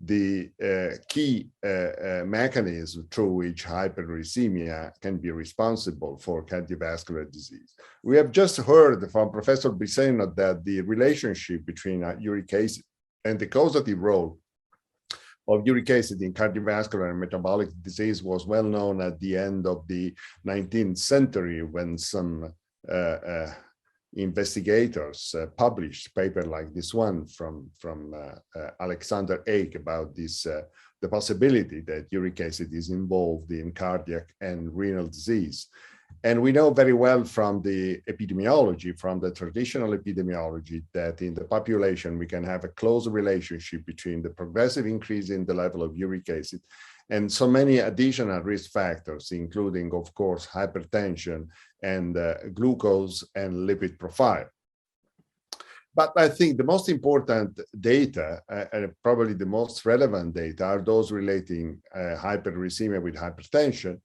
the key mechanism through which hyperuricemia can be responsible for cardiovascular disease. We have just heard from Professor Briceño that the relationship between uric acid and the causative role of uric acid in cardiovascular and metabolic disease was well known at the end of the 19th century, when some investigators published paper like this one from Alexander Ake about this, the possibility that uric acid is involved in cardiac and renal disease. And we know very well from the epidemiology, from the traditional epidemiology, that in the population we can have a close relationship between the progressive increase in the level of uric acid and so many additional risk factors, including, of course, hypertension and glucose and lipid profile. But I think the most important data, and probably the most relevant data, are those relating hyperuricemia with hypertension.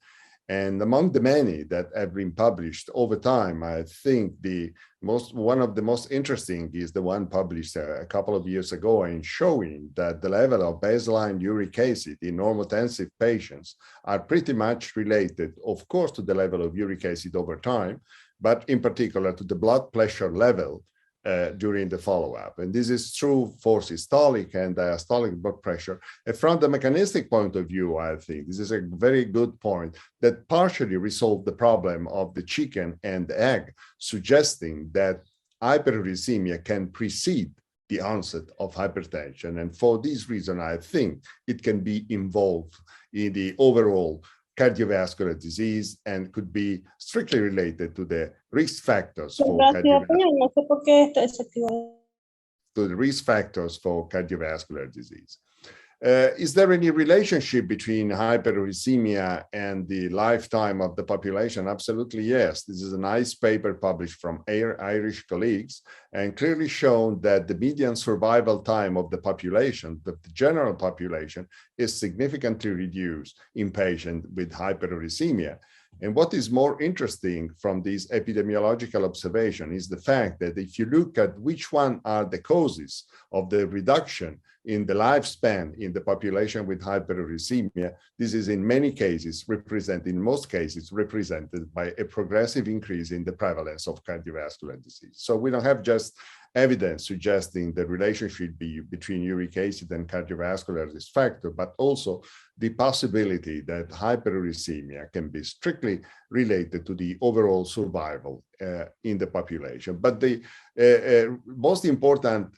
And among the many that have been published over time, I think one of the most interesting is the one published a couple of years ago, in showing that the level of baseline uric acid in normotensive patients are pretty much related, of course, to the level of uric acid over time, but in particular to the blood pressure level during the follow-up. And this is true for systolic and diastolic blood pressure. And from the mechanistic point of view, I think this is a very good point that partially resolved the problem of the chicken and the egg, suggesting that hyperuricemia can precede the onset of hypertension. And for this reason, I think it can be involved in the overall cardiovascular disease and could be strictly related to the risk factors for cardiovascular disease. Is there any relationship between hyperuricemia and the lifetime of the population? Absolutely, yes. This is a nice paper published from Irish colleagues and clearly shown that the median survival time of the population, the general population, is significantly reduced in patients with hyperuricemia. And what is more interesting from this epidemiological observation is the fact that if you look at which one are the causes of the reduction in the lifespan in the population with hyperuricemia, this is in many cases in most cases represented by a progressive increase in the prevalence of cardiovascular disease. So we don't have just evidence suggesting the relationship between uric acid and cardiovascular risk factor, but also the possibility that hyperuricemia can be strictly related to the overall survival in the population. But the most important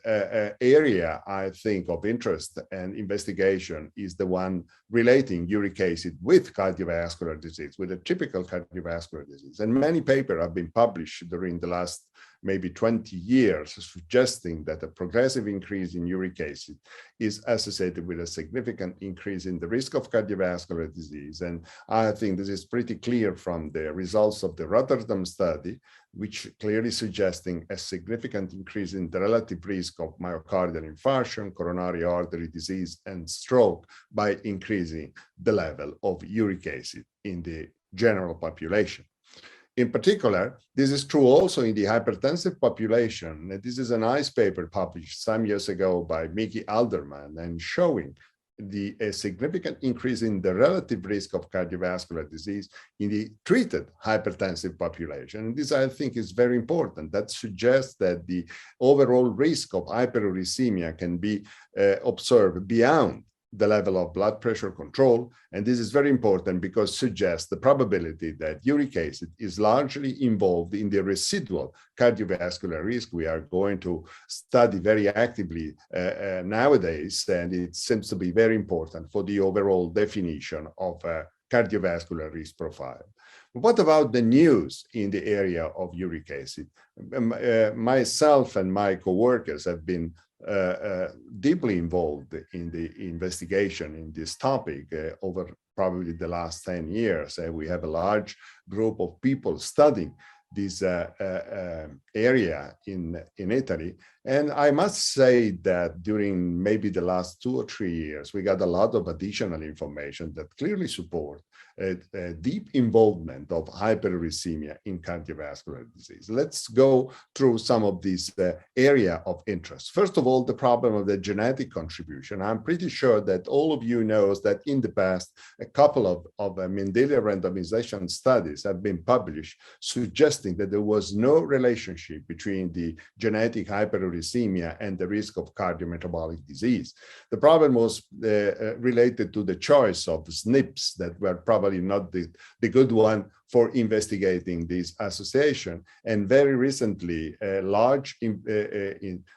area, I think, of interest and investigation is the one relating uric acid with cardiovascular disease, with a typical cardiovascular disease. And many papers have been published during the last maybe 20 years, suggesting that a progressive increase in uric acid is associated with a significant increase in the risk of cardiovascular disease. And I think this is pretty clear from the results of the Rotterdam study, which clearly suggesting a significant increase in the relative risk of myocardial infarction, coronary artery disease, and stroke by increasing the level of uric acid in the general population. In particular, this is true also in the hypertensive population. This is a nice paper published some years ago by Mickey Alderman and showing a significant increase in the relative risk of cardiovascular disease in the treated hypertensive population. And this, I think, is very important. That suggests that the overall risk of hyperuricemia can be observed beyond the level of blood pressure control. And this is very important because it suggests the probability that uric acid is largely involved in the residual cardiovascular risk we are going to study very actively nowadays. And it seems to be very important for the overall definition of a cardiovascular risk profile. What about the news in the area of uric acid? Myself and my coworkers have been deeply involved in the investigation in this topic over probably the last 10 years. We have a large group of people studying this area in Italy. And I must say that during maybe the last 2 or 3 years, we got a lot of additional information that clearly support a deep involvement of hyperuricemia in cardiovascular disease. Let's go through some of these area of interest. First of all, the problem of the genetic contribution. I'm pretty sure that all of you knows that in the past, a couple of Mendelian randomization studies have been published suggesting that there was no relationship between the genetic hyperuricemia and the risk of cardiometabolic disease. The problem was related to the choice of SNPs that were probably not the good one for investigating this association. And very recently, a large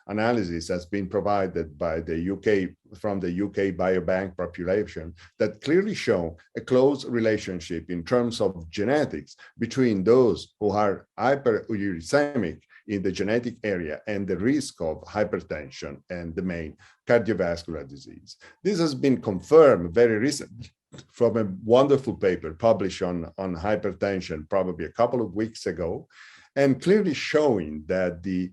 analysis has been provided by the UK, from the UK Biobank population, that clearly show a close relationship in terms of genetics between those who are hyperuricemic in the genetic area and the risk of hypertension and the main cardiovascular disease. This has been confirmed very recently from a wonderful paper published on hypertension probably a couple of weeks ago, and clearly showing that the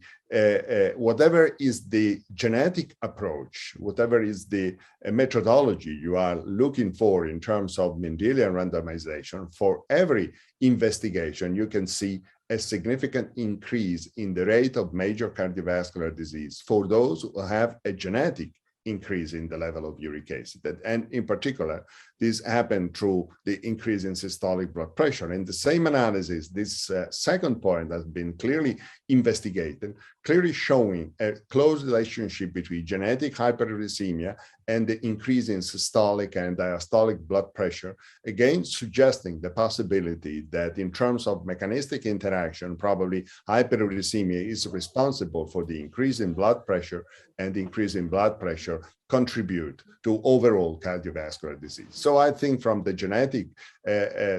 whatever is the genetic approach, whatever is the methodology you are looking for in terms of Mendelian randomization, for every investigation, you can see a significant increase in the rate of major cardiovascular disease for those who have a genetic increase in the level of uric acid. And in particular, this happened through the increase in systolic blood pressure. In the same analysis, this second point has been clearly investigated, clearly showing a close relationship between genetic hyperuricemia and the increase in systolic and diastolic blood pressure, again suggesting the possibility that in terms of mechanistic interaction, probably hyperuricemia is responsible for the increase in blood pressure, and the increase in blood pressure contribute to overall cardiovascular disease. So I think from the genetic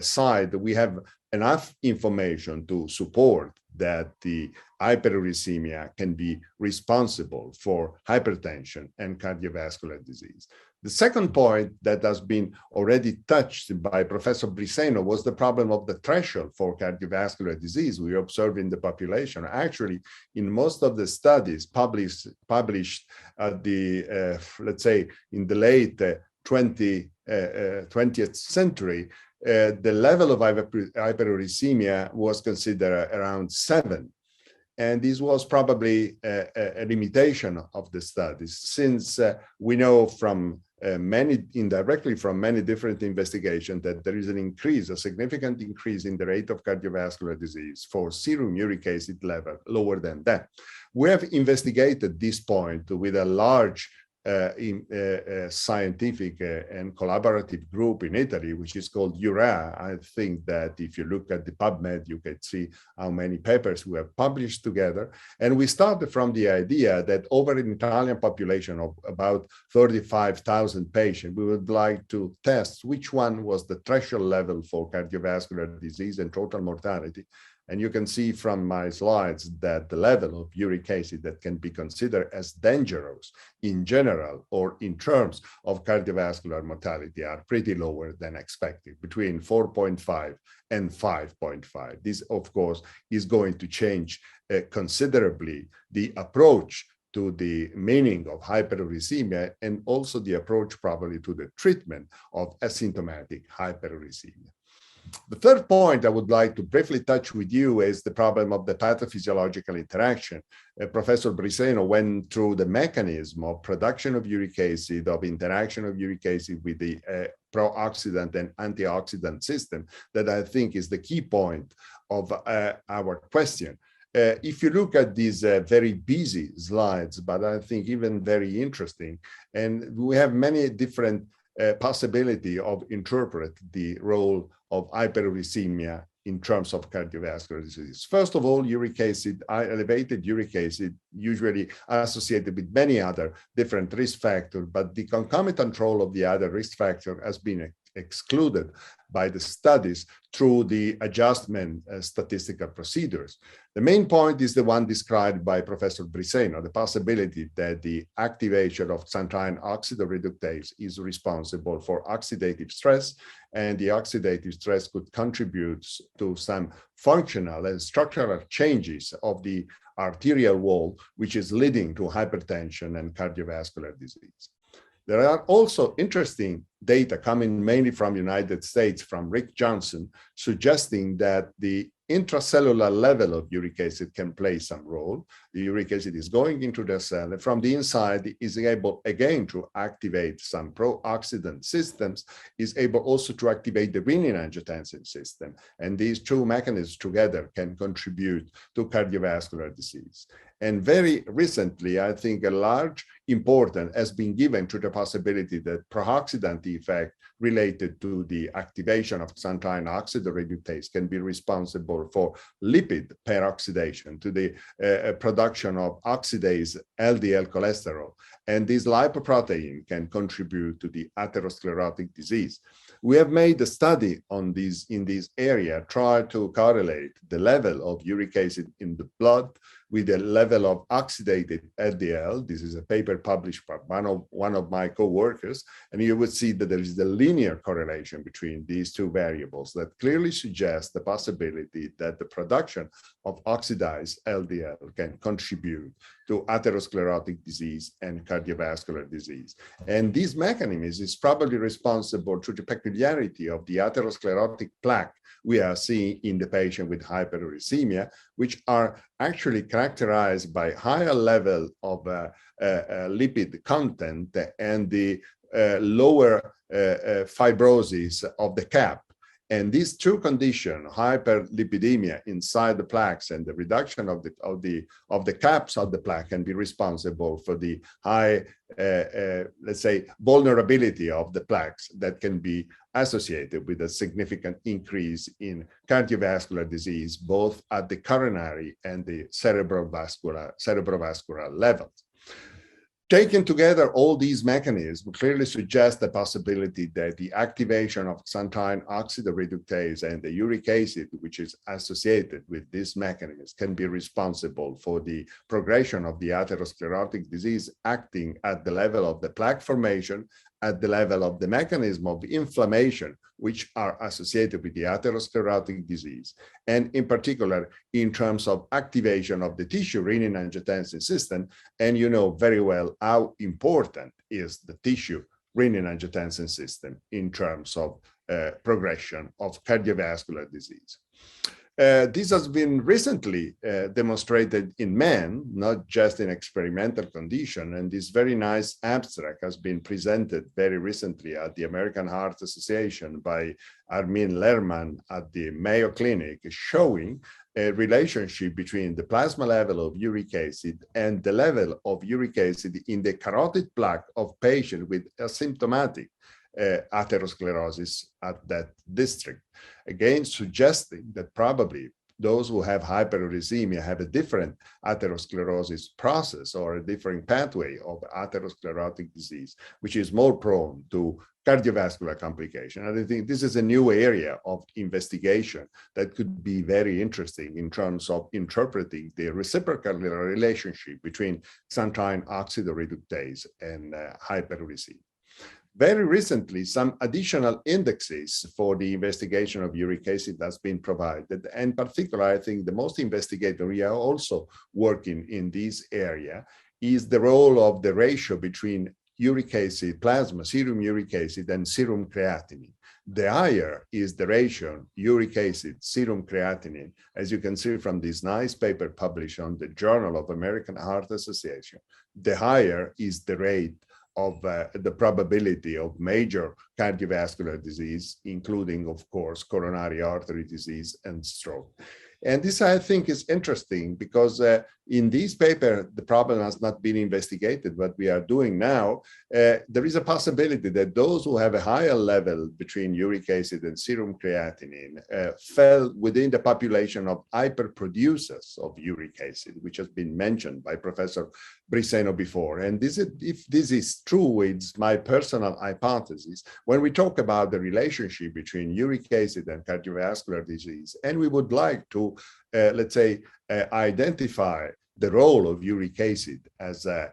side, we have enough information to support that the hyperuricemia can be responsible for hypertension and cardiovascular disease. The second point that has been already touched by Professor Briseno was the problem of the threshold for cardiovascular disease we observe in the population. Actually, in most of the studies published at the, let's say, in the late 20th century, the level of hyperuricemia was considered around 7. And this was probably a limitation of the studies, since we know from indirectly from many different investigations that there is an increase, a significant increase in the rate of cardiovascular disease for serum uric acid level lower than that. We have investigated this point with a large scientific and collaborative group in Italy, which is called URA. I think that if you look at the PubMed, you can see how many papers we have published together. And we started from the idea that over an Italian population of about 35,000 patients, we would like to test which one was the threshold level for cardiovascular disease and total mortality. And you can see from my slides that the level of uric acid that can be considered as dangerous in general or in terms of cardiovascular mortality are pretty lower than expected, between 4.5 and 5.5. This, of course, is going to change considerably the approach to the meaning of hyperuricemia and also the approach probably to the treatment of asymptomatic hyperuricemia. The third point I would like to briefly touch with you is the problem of the pathophysiological interaction. Professor Briseno went through the mechanism of production of uric acid, of interaction of uric acid with the pro-oxidant and antioxidant system that I think is the key point of our question. If you look at these very busy slides, but I think even very interesting, and we have many different possibility of interpret the role of hyperuricemia in terms of cardiovascular disease. First of all, uric acid, elevated uric acid, usually associated with many other different risk factors, but the concomitant role of the other risk factor has been excluded by the studies through the adjustment statistical procedures. The main point is the one described by Professor Briseno, the possibility that the activation of xanthine oxidoreductase is responsible for oxidative stress, and the oxidative stress could contribute to some functional and structural changes of the arterial wall, which is leading to hypertension and cardiovascular disease. There are also interesting data coming mainly from the United States, from Rick Johnson, suggesting that the intracellular level of uric acid can play some role. The uric acid is going into the cell, and from the inside is able again to activate some pro-oxidant systems, is able also to activate the renin-angiotensin system. And these two mechanisms together can contribute to cardiovascular disease. And very recently, I think a large importance has been given to the possibility that pro-oxidant effect related to the activation of xanthine oxidoreductase can be responsible for lipid peroxidation, to the production of oxidase LDL cholesterol. And this lipoprotein can contribute to the atherosclerotic disease. We have made a study on this in this area, try to correlate the level of uric acid in the blood with the level of oxidated LDL. This is a paper published by one of my co-workers, and you would see that there is a linear correlation between these two variables that clearly suggests the possibility that the production of oxidized LDL can contribute to atherosclerotic disease and cardiovascular disease. And this mechanism is probably responsible to the peculiarity of the atherosclerotic plaque we are seeing in the patient with hyperuricemia, which are actually characterized by higher level of lipid content and the lower fibrosis of the cap. And these two conditions, hyperlipidemia inside the plaques and the reduction of the caps of the plaque, can be responsible for the high, let's say, vulnerability of the plaques that can be associated with a significant increase in cardiovascular disease, both at the coronary and the cerebrovascular levels. Taken together, all these mechanisms clearly suggest the possibility that the activation of xanthine oxidoreductase and the uric acid, which is associated with this mechanism, can be responsible for the progression of the atherosclerotic disease, acting at the level of the plaque formation, at the level of the mechanism of inflammation, which are associated with the atherosclerotic disease, and in particular, in terms of activation of the tissue renin-angiotensin system. And you know very well how important is the tissue renin-angiotensin system in terms of progression of cardiovascular disease. This has been recently demonstrated in men, not just in experimental condition, and this very nice abstract has been presented very recently at the American Heart Association by Armin Lerman at the Mayo Clinic, showing a relationship between the plasma level of uric acid and the level of uric acid in the carotid plaque of patients with asymptomatic atherosclerosis at that district. Again, suggesting that probably those who have hyperuricemia have a different atherosclerosis process or a different pathway of atherosclerotic disease, which is more prone to cardiovascular complication. And I think this is a new area of investigation that could be very interesting in terms of interpreting the reciprocal relationship between xanthine oxidoreductase and hyperuricemia. Very recently, some additional indexes for the investigation of uric acid has been provided. And in particular, I think the most investigated area also working in this area is the role of the ratio between uric acid plasma, serum uric acid, and serum creatinine. The higher is the ratio uric acid, serum creatinine, as you can see from this nice paper published on the Journal of American Heart Association, the higher is the rate of the probability of major cardiovascular disease, including, of course, coronary artery disease and stroke. And this, I think, is interesting because in this paper, the problem has not been investigated. What we are doing now, there is a possibility that those who have a higher level between uric acid and serum creatinine fell within the population of hyperproducers of uric acid, which has been mentioned by Professor Briseno before. And if this is true, it's my personal hypothesis. When we talk about the relationship between uric acid and cardiovascular disease, and we would like to, let's say, identify the role of uric acid as a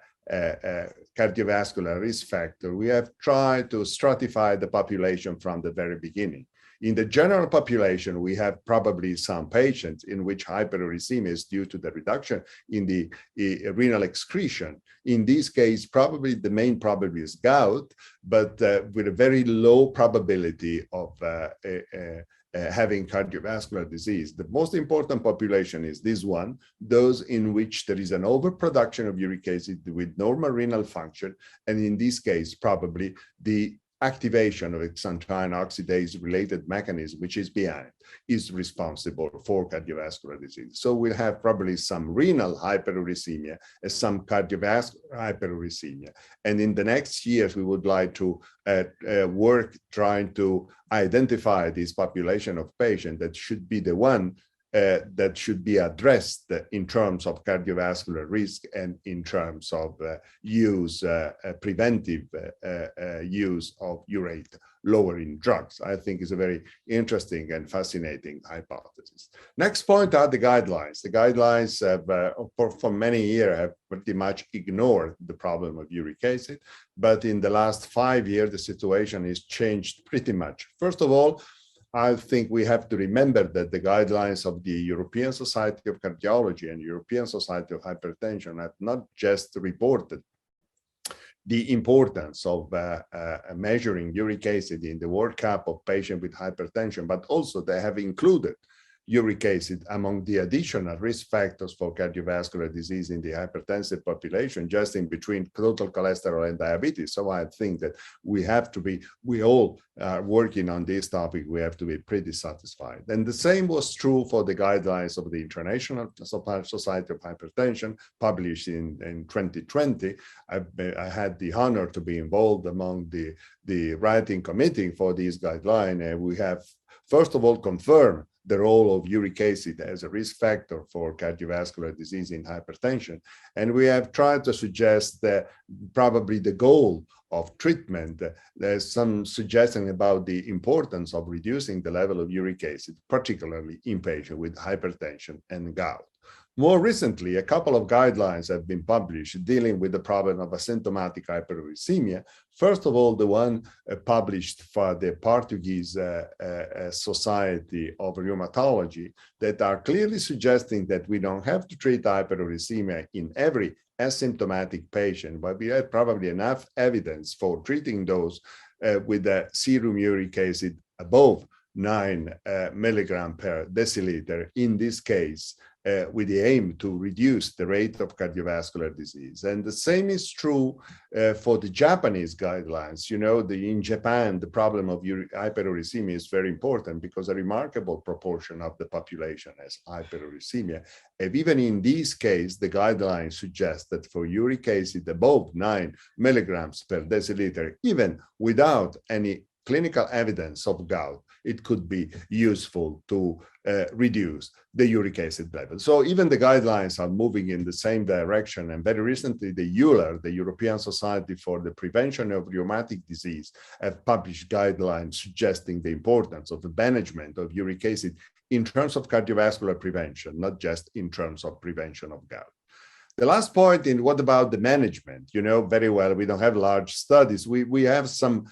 cardiovascular risk factor, we have tried to stratify the population from the very beginning. In the general population, we have probably some patients in which hyperuricemia is due to the reduction in the renal excretion. In this case, probably the main problem is gout, but with a very low probability of having cardiovascular disease. The most important population is this one, those in which there is an overproduction of uric acid with normal renal function, and in this case, probably the activation of xanthine oxidase related mechanism, which is behind, is responsible for cardiovascular disease. So we'll have probably some renal hyperuricemia and some cardiovascular hyperuricemia. And in the next years, we would like to work trying to identify this population of patients that should be the one that should be addressed in terms of cardiovascular risk and in terms of preventive use of urate lowering drugs. I think is a very interesting and fascinating hypothesis. Next point are the guidelines. The guidelines have, for many years, have pretty much ignored the problem of uric acid, but in the last 5 years, the situation has changed pretty much. First of all, I think we have to remember that the guidelines of the European Society of Cardiology and European Society of Hypertension have not just reported the importance of measuring uric acid in the workup of patients with hypertension, but also they have included uric acid among the additional risk factors for cardiovascular disease in the hypertensive population, just in between total cholesterol and diabetes. So I think that we all are working on this topic, we have to be pretty satisfied. And the same was true for the guidelines of the International Society of Hypertension, published in 2020. I had the honor to be involved among the writing committee for these guidelines, and we have, first of all, confirmed the role of uric acid as a risk factor for cardiovascular disease in hypertension. And we have tried to suggest that probably the goal of treatment, there's some suggestion about the importance of reducing the level of uric acid, particularly in patients with hypertension and gout. More recently, a couple of guidelines have been published dealing with the problem of asymptomatic hyperuricemia. First of all, the one published for the Portuguese Society of Rheumatology that are clearly suggesting that we don't have to treat hyperuricemia in every asymptomatic patient, but we have probably enough evidence for treating those with a serum uric acid above 9 milligram per deciliter, in this case, with the aim to reduce the rate of cardiovascular disease. And the same is true for the Japanese guidelines. You know, in Japan, the problem of hyperuricemia is very important because a remarkable proportion of the population has hyperuricemia. And even in this case, the guidelines suggest that for uric acid above 9 milligrams per deciliter, even without any clinical evidence of gout, it could be useful to reduce the uric acid level. So even the guidelines are moving in the same direction. And very recently, the EULAR, the European Society for the Prevention of Rheumatic Disease, have published guidelines suggesting the importance of the management of uric acid in terms of cardiovascular prevention, not just in terms of prevention of gout. The last point in what about the management? You know very well, we don't have large studies. We have some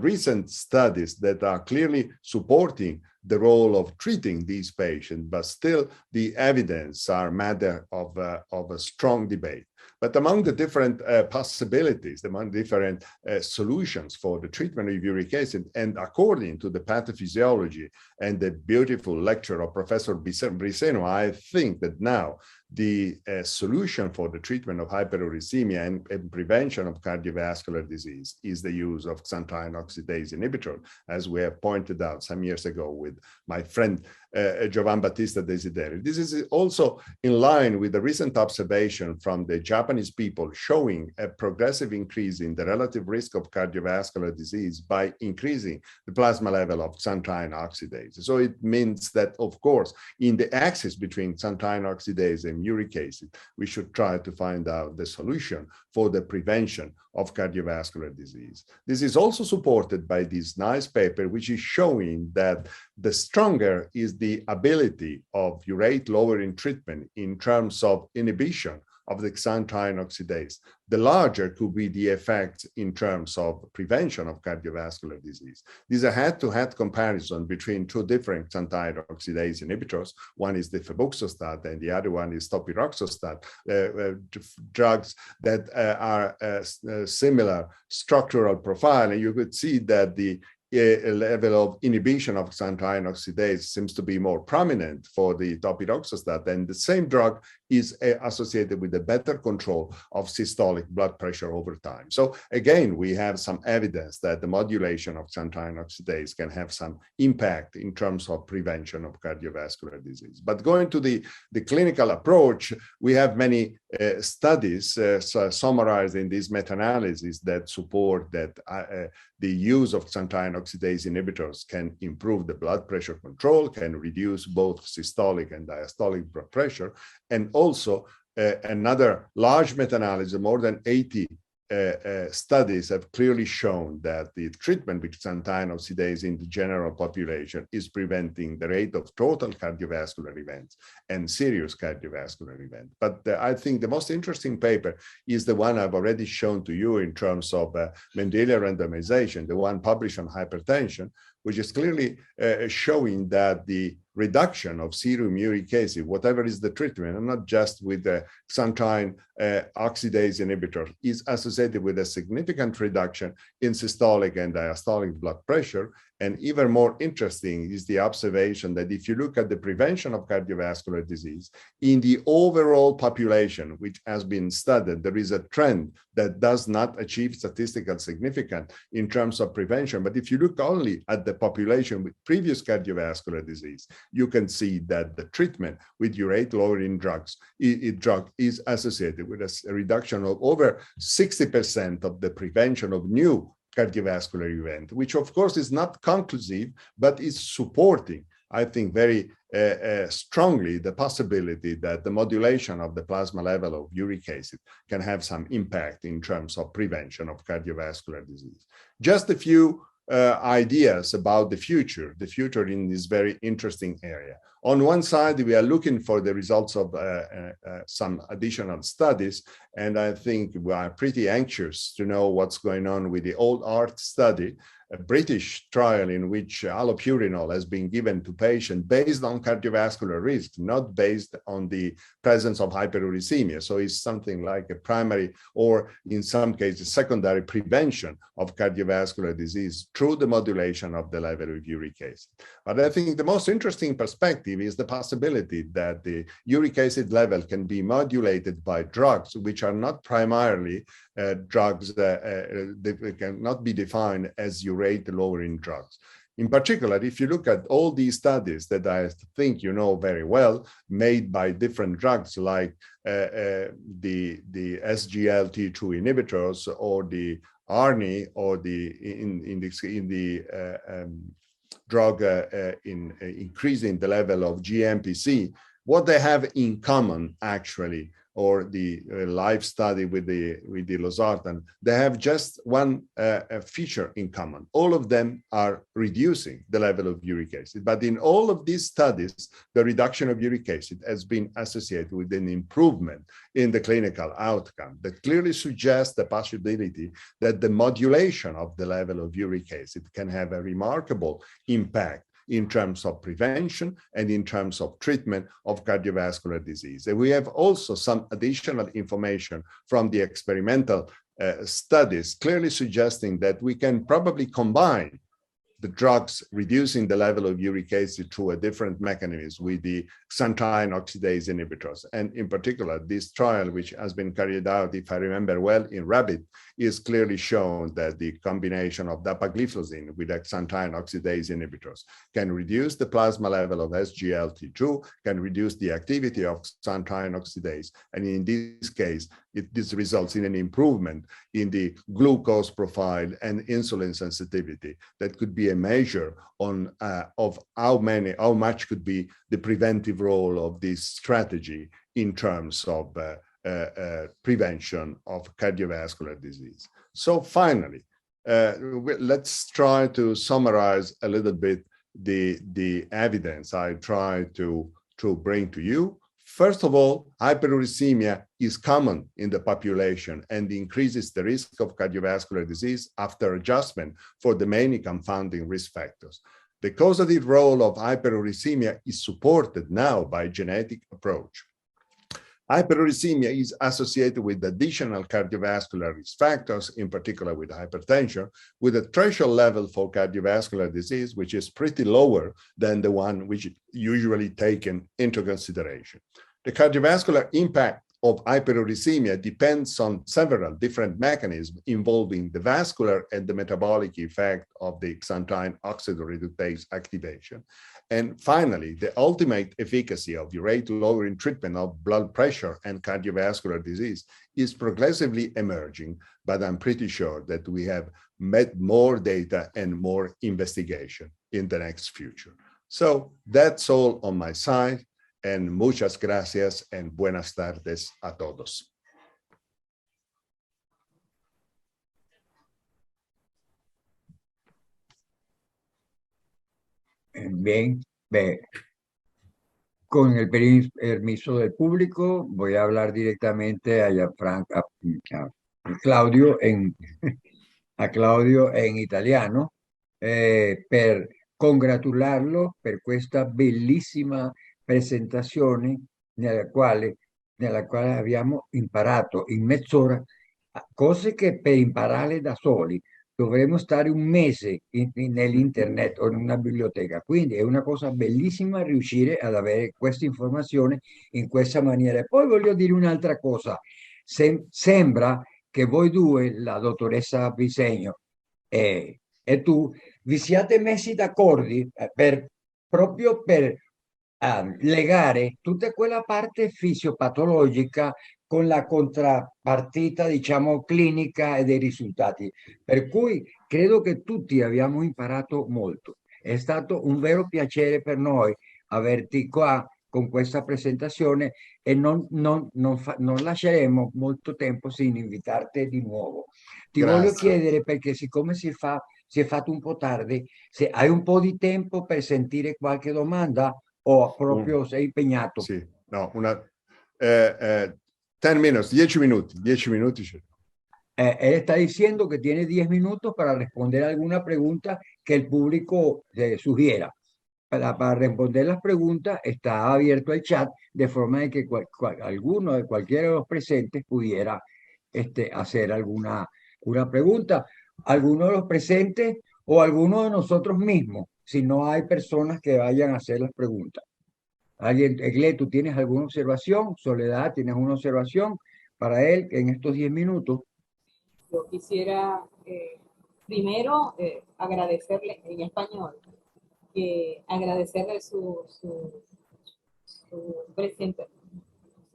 recent studies that are clearly supporting the role of treating these patients, but still the evidence are matter of a strong debate. But among the different possibilities, among different solutions for the treatment of uric acid, and according to the pathophysiology and the beautiful lecture of Professor Briseno, I think that now the solution for the treatment of hyperuricemia and prevention of cardiovascular disease is the use of xanthine oxidase inhibitor, as we have pointed out some years ago with my friend Giovan Battista Desideri. This is also in line with the recent observation from the Japanese people showing a progressive increase in the relative risk of cardiovascular disease by increasing the plasma level of xanthine oxidase. So it means that, of course, in the axis between xanthine oxidase and uric acid, we should try to find out the solution for the prevention of cardiovascular disease. This is also supported by this nice paper, which is showing that the stronger is the ability of urate lowering treatment in terms of inhibition of the xanthine oxidase, the larger could be the effect in terms of prevention of cardiovascular disease. This is a head-to-head comparison between two different xanthine oxidase inhibitors. One is the febuxostat and the other one is topiroxostat, drugs that are similar structural profile. And you could see that the level of inhibition of xanthine oxidase seems to be more prominent for the topiroxostat, and the same drug is associated with a better control of systolic blood pressure over time. So again, we have some evidence that the modulation of xanthine oxidase can have some impact in terms of prevention of cardiovascular disease. But going to the clinical approach, we have many studies summarized in this meta-analysis that support that the use of xanthine oxidase inhibitors can improve the blood pressure control, can reduce both systolic and diastolic blood pressure, and also another large meta-analysis, more than 80 studies have clearly shown that the treatment with xanthine oxidase in the general population is preventing the rate of total cardiovascular events and serious cardiovascular events. But I think the most interesting paper is the one I've already shown to you in terms of Mendelian randomization, the one published on hypertension, which is clearly showing that the reduction of serum uric acid, whatever is the treatment, and not just with the xanthine oxidase inhibitor, is associated with a significant reduction in systolic and diastolic blood pressure. And even more interesting is the observation that if you look at the prevention of cardiovascular disease, in the overall population, which has been studied, there is a trend that does not achieve statistical significance in terms of prevention. But if you look only at the population with previous cardiovascular disease, you can see that the treatment with urate-lowering drugs is associated with a reduction of over 60% of the prevention of new cardiovascular event, which of course is not conclusive, but is supporting, I think, very strongly the possibility that the modulation of the plasma level of uric acid can have some impact in terms of prevention of cardiovascular disease. Just a few ideas about the future in this very interesting area. On one side, we are looking for the results of some additional studies, and I think we are pretty anxious to know what's going on with the old ART study, a British trial in which allopurinol has been given to patients based on cardiovascular risk, not based on the presence of hyperuricemia. So it's something like a primary, or in some cases, secondary prevention of cardiovascular disease through the modulation of the level of uric acid. But I think the most interesting perspective is the possibility that the uric acid level can be modulated by drugs which are not primarily drugs that cannot be defined as urate-lowering drugs. In particular, if you look at all these studies that I think you know very well, made by different drugs like the SGLT2 inhibitors or the ARNI or drug in increasing the level of GMPC, what they have in common actually, or the live study with the losartan, they have just one feature in common. All of them are reducing the level of uric acid. But in all of these studies, the reduction of uric acid has been associated with an improvement in the clinical outcome that clearly suggests the possibility that the modulation of the level of uric acid can have a remarkable impact in terms of prevention and in terms of treatment of cardiovascular disease. And we have also some additional information from the experimental studies clearly suggesting that we can probably combine the drugs reducing the level of uric acid through a different mechanism with the xanthine oxidase inhibitors. And in particular, this trial, which has been carried out, if I remember well, in rabbit, is clearly shown that the combination of dapagliflozin with xanthine oxidase inhibitors can reduce the plasma level of SGLT2, can reduce the activity of xanthine oxidase. And in this case, this results in an improvement in the glucose profile and insulin sensitivity that could be a measure on of how much could be the preventive role of this strategy in terms of prevention of cardiovascular disease. So finally, let's try to summarize a little bit the evidence I try to bring to you. First of all, hyperuricemia is common in the population and increases the risk of cardiovascular disease after adjustment for the many confounding risk factors. The causative role of hyperuricemia is supported now by genetic approach. Hyperuricemia is associated with additional cardiovascular risk factors, in particular with hypertension, with a threshold level for cardiovascular disease, which is pretty lower than the one which is usually taken into consideration. The cardiovascular impact of hyperuricemia depends on several different mechanisms involving the vascular and the metabolic effect of the xanthine oxidoreductase activation. And finally, the ultimate efficacy of urate-lowering treatment of blood pressure and cardiovascular disease is progressively emerging, but I'm pretty sure that we have met more data and more investigation in the next future. So that's all on my side, and muchas gracias and buenas tardes a todos. Bien, con el permiso del público, voy a hablar directamente a Claudio a Claudio in italiano per congratularlo per questa bellissima presentazione nella quale abbiamo imparato in mezz'ora cose che per imparare da soli dovremmo stare un mese nell'internet o in una biblioteca. Quindi è una cosa bellissima riuscire ad avere questa informazione in questa maniera. E poi voglio dire un'altra cosa. Sembra che voi due, la dottoressa Bisegno e tu, vi siate messi d'accordo proprio per legare tutta quella parte fisiopatologica con la contrappartita, diciamo, clinica e dei risultati. Per cui credo che tutti abbiamo imparato molto. È stato un vero piacere per noi averti qua con questa presentazione e non lasceremo molto tempo sin invitarti di nuovo. Ti voglio chiedere, perché siccome si è fatto un po' tardi, se hai un po' di tempo per sentire qualche domanda o proprio sei impegnato? Sì, no, 10 minutos, 10 minuti. 10 minuti. Él está diciendo que tiene 10 minutos para responder alguna pregunta que el público sugiera. Para responder las preguntas está abierto el chat, de forma de que cualquiera de los presentes pudiera hacer una pregunta. Alguno de los presentes o alguno de nosotros mismos, si no hay personas que vayan a hacer las preguntas. Egle, ¿tú tienes alguna observación? Soledad, ¿tienes una observación para él en estos 10 minutos? Yo quisiera primero agradecerle en español, agradecerle su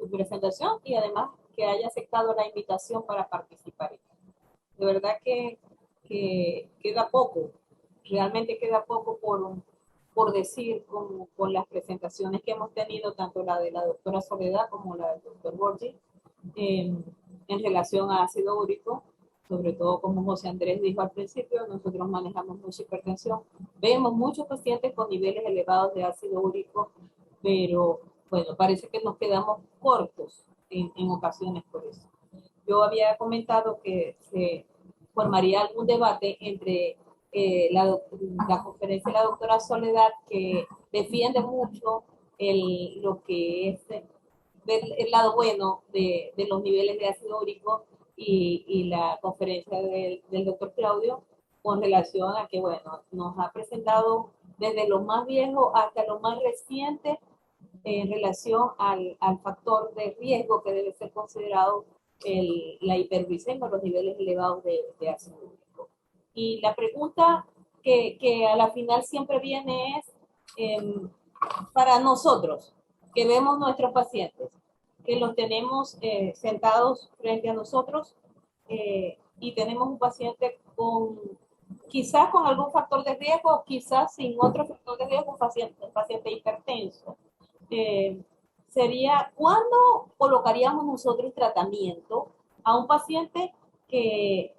presentación y además que haya aceptado la invitación para participar. De verdad que queda poco, realmente queda poco por decir con las presentaciones que hemos tenido, tanto la de la doctora Soledad como la del doctor Borgi, en relación a ácido úrico, sobre todo como José Andrés dijo al principio, nosotros manejamos mucha hipertensión, vemos muchos pacientes con niveles elevados de ácido úrico, pero bueno, parece que nos quedamos cortos en ocasiones por eso. Yo había comentado que se formaría algún debate entre la conferencia de la doctora Soledad, que defiende mucho lo que es el lado bueno de los niveles de ácido úrico, y la conferencia del doctor Claudio, con relación a que, bueno, nos ha presentado desde lo más viejo hasta lo más reciente en relación al factor de riesgo que debe ser considerado la hiperglicemia o los niveles elevados de ácido úrico. Y la pregunta que a la final siempre viene es, para nosotros, que vemos nuestros pacientes, que los tenemos sentados frente a nosotros y tenemos un paciente quizás con algún factor de riesgo, quizás sin otro factor de riesgo, un paciente hipertenso. Sería, ¿cuándo colocaríamos nosotros tratamiento a un paciente que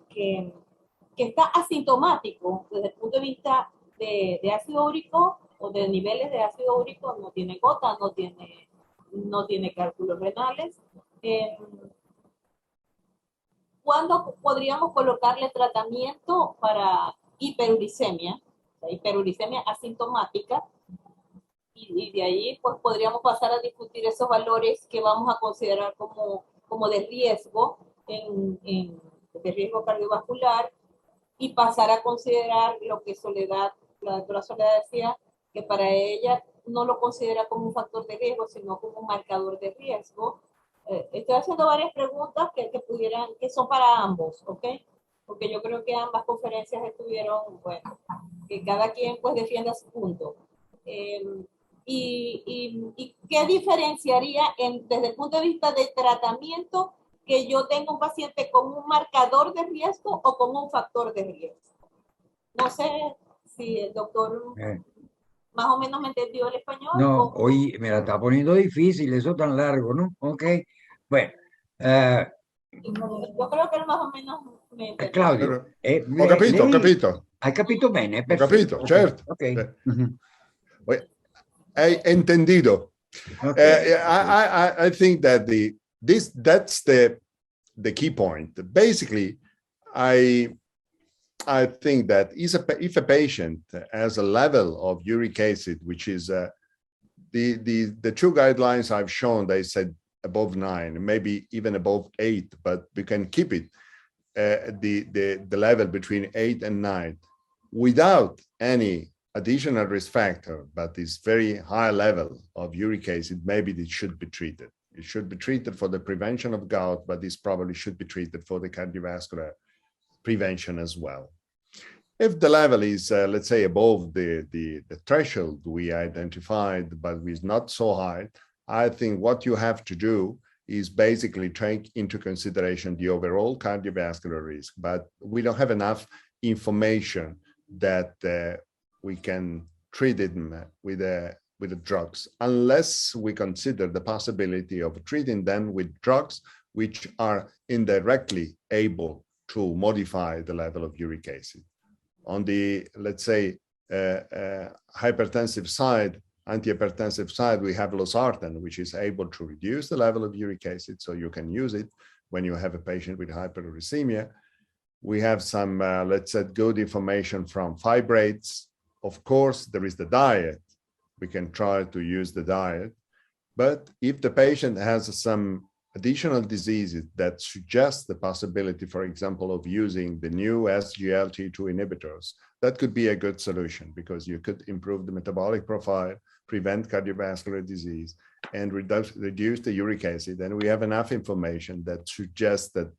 está asintomático desde el punto de vista de ácido úrico o de niveles de ácido úrico, no tiene gota, no tiene cálculos renales? ¿Cuándo podríamos colocarle tratamiento para hiperuricemia asintomática? Y de ahí pues podríamos pasar a discutir esos valores que vamos a considerar como de riesgo, de riesgo cardiovascular, y pasar a considerar lo que la doctora Soledad decía, que para ella no lo considera como un factor de riesgo, sino como un marcador de riesgo. Estoy haciendo varias preguntas que son para ambos, ¿ok? Porque yo creo que ambas conferencias estuvieron, bueno, que cada quien pues defienda su punto. ¿Y qué diferenciaría desde el punto de vista de tratamiento que yo tenga un paciente con un marcador de riesgo o con un factor de riesgo? No sé si el doctor más o menos me entendió el español. No, hoy me la está poniendo difícil, eso tan largo, ¿no? Ok, bueno. Yo creo que él más o menos me entendió. Claudio, Ho capito, ho capito. Hai capito bene? Ho Perfetto. capito, Okay. certo. Ok. Hai entendido. Okay. I think that that's the key point. Basically, I think that if a patient has a level of uric acid, which is the two guidelines I've shown, they said above 9, maybe even above 8, but we can keep it the level between 8 and 9 without any additional risk factor, but this very high level of uric acid, maybe it should be treated. It should be treated for the prevention of gout, but this probably should be treated for the cardiovascular prevention as well. If the level is, let's say, above the threshold we identified, but is not so high, I think what you have to do is basically take into consideration the overall cardiovascular risk, but we don't have enough information that we can treat it with the drugs, unless we consider the possibility of treating them with drugs which are indirectly able to modify the level of uric acid. On the, let's say, hypertensive side, antihypertensive side, we have losartan, which is able to reduce the level of uric acid, so you can use it when you have a patient with hyperuricemia. We have some, let's say, good information from fibrates. Of course, there is the diet. We can try to use the diet. But if the patient has some additional diseases that suggest the possibility, for example, of using the new SGLT2 inhibitors, that could be a good solution because you could improve the metabolic profile, prevent cardiovascular disease, and reduce the uric acid. And we have enough information that suggests that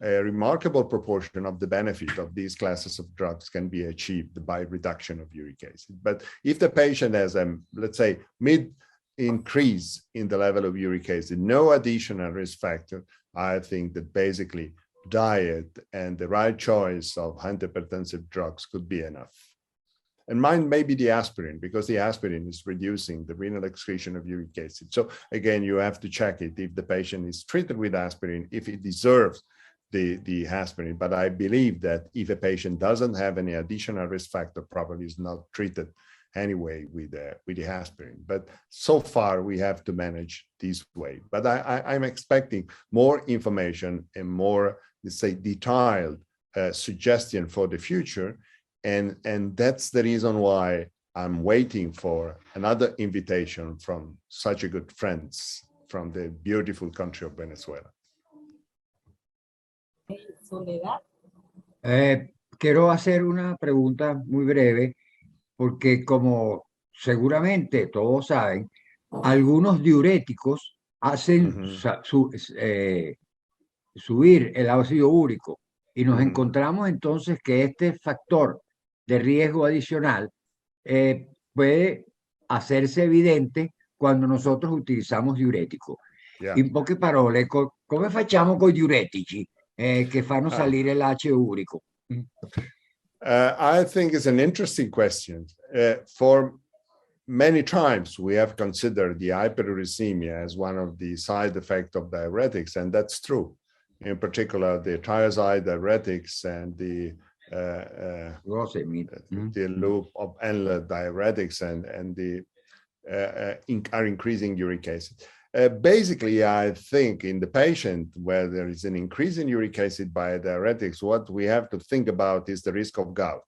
a remarkable proportion of the benefit of these classes of drugs can be achieved by reduction of uric acid. But if the patient has a, let's say, mid-increase in the level of uric acid, no additional risk factor, I think that basically diet and the right choice of antihypertensive drugs could be enough. And mine may be the aspirin, because the aspirin is reducing the renal excretion of uric acid. So again, you have to check it if the patient is treated with aspirin, if it deserves the aspirin. But I believe that if a patient doesn't have any additional risk factor, probably is not treated anyway with the aspirin. But so far we have to manage this way. But I'm expecting more information and more, let's say, detailed suggestion for the future. And that's the reason why I'm waiting for another invitation from such a good friends from the beautiful country of Venezuela. Soledad. quiero hacer una pregunta muy breve, porque como seguramente todos saben, algunos diuréticos hacen Mhm. subir el ácido úrico y nos Mhm. encontramos entonces que este factor de riesgo adicional puede hacerse evidente quando nosotros utilizamos diuretico. Yeah. In poche parole, come facciamo con i diuretici che fanno Ah. salire l'acido urico? I think it's an interesting question. For many times, we have considered the hyperuricemia as one of the side effects of diuretics, and that's true. In particular, the thiazide diuretics and the loop of Endler diuretics and the are increasing uric acid. Basically, I think in the patient where there is an increase in uric acid by diuretics, what we have to think about is the risk of gout.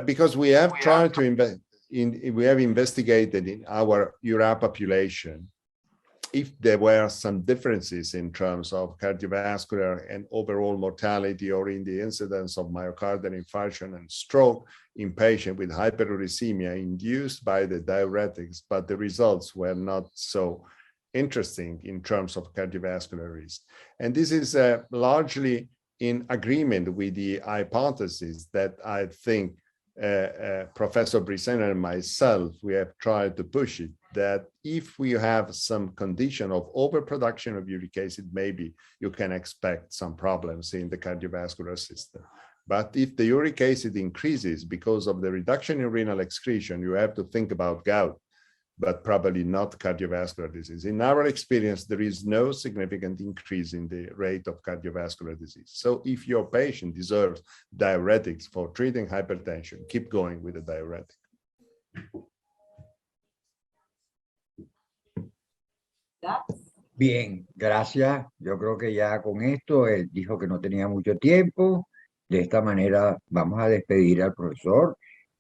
Because we have tried to we have investigated in our URA population if there were some differences in terms of cardiovascular and overall mortality or in the incidence of myocardial infarction and stroke in patients with hyperuricemia induced by the diuretics, but the results were not so interesting in terms of cardiovascular risk. And this is largely in agreement with the hypothesis that I think Professor Brisena and myself, we have tried to push it, that if we have some condition of overproduction of uric acid, maybe you can expect some problems in the cardiovascular system. But if the uric acid increases because of the reduction in renal excretion, you have to think about gout, but probably not cardiovascular disease. In our experience, there is no significant increase in the rate of cardiovascular disease. So if your patient deserves diuretics for treating hypertension, keep going with the diuretic. Bien, gracias. Yo creo que ya con esto, él dijo que no tenía mucho tiempo. De esta manera vamos a despedir al profesor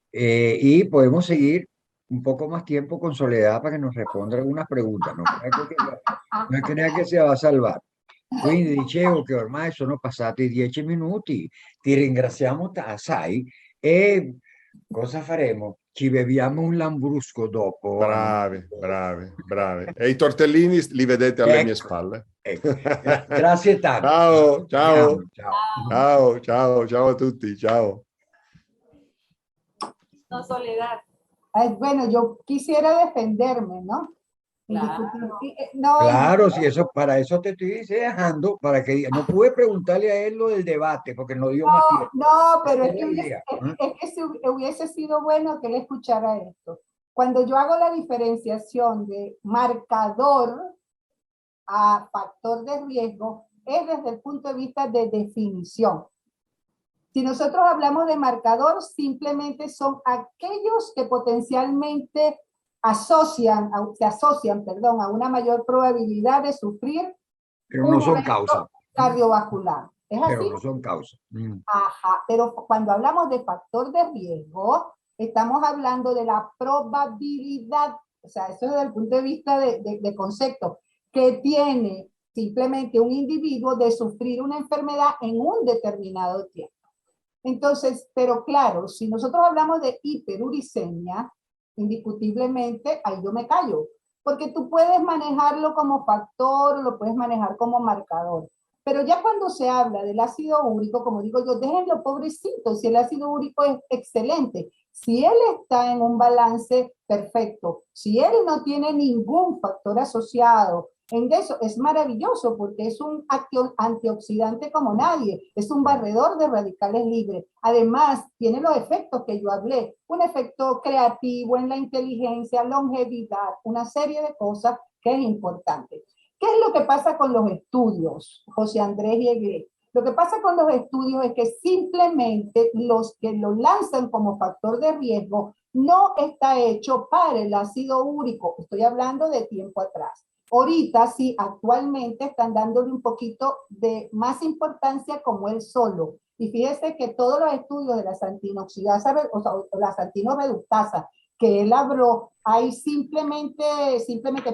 y podemos seguir un poco más tiempo con Soledad para che nos responda algunas preguntas. Non crea che si va a salvare. Quindi dicevo che ormai sono passati 10 minuti, ti ringraziamo assai e cosa faremo? Ci beviamo un lambrusco dopo. Bravi, bravi, bravi. E i tortellini li vedete alle mie spalle. Ecco. Grazie tanto. Ciao, ciao. Ciao. Ciao, ciao, ciao a tutti, ciao. No, Soledad. Bueno, yo quisiera defenderme, ¿no? Claro. No, Claro, si eso, para eso te estoy dejando, para que no pude preguntarle a él lo del debate, porque no dio más tiempo. No, pero es Esa que, es la idea, es que si hubiese sido bueno que él escuchara esto. Cuando yo hago la diferenciación de marcador a factor de riesgo, es desde el punto de vista de definición. Si nosotros hablamos de marcador, simplemente son aquellos que potencialmente se asocian, a una mayor probabilidad de sufrir pero no son causa. Cardiovascular. ¿Es así? Pero no son causa. Ajá, pero cuando hablamos de factor de riesgo, estamos hablando de la probabilidad, o sea, eso es desde el punto de vista de concepto, que tiene simplemente un individuo de sufrir una enfermedad en un determinado tiempo. Entonces, pero claro, si nosotros hablamos de hiperuricemia, indiscutiblemente, ahí yo me callo, porque tú puedes manejarlo como factor, lo puedes manejar como marcador. Pero ya cuando se habla del ácido úrico, como digo yo, déjenlo pobrecito, si el ácido úrico es excelente, si él está en un balance perfecto, si él no tiene ningún factor asociado, en eso es maravilloso porque es un antioxidante como nadie, es un barredor de radicales libres. Además, tiene los efectos que yo hablé, un efecto creativo en la inteligencia, longevidad, una serie de cosas que es importante. ¿Qué es lo que pasa con los estudios, José Andrés y Egle? Lo que pasa con los estudios es que simplemente los que lo lanzan como factor de riesgo no está hecho para el ácido úrico. Estoy hablando de tiempo atrás. Ahorita sí, actualmente están dándole un poquito de más importancia como él solo. Y fíjese que todos los estudios de la xantinoxidasa, o sea, la xantinoreductasa, que él habló, hay simplemente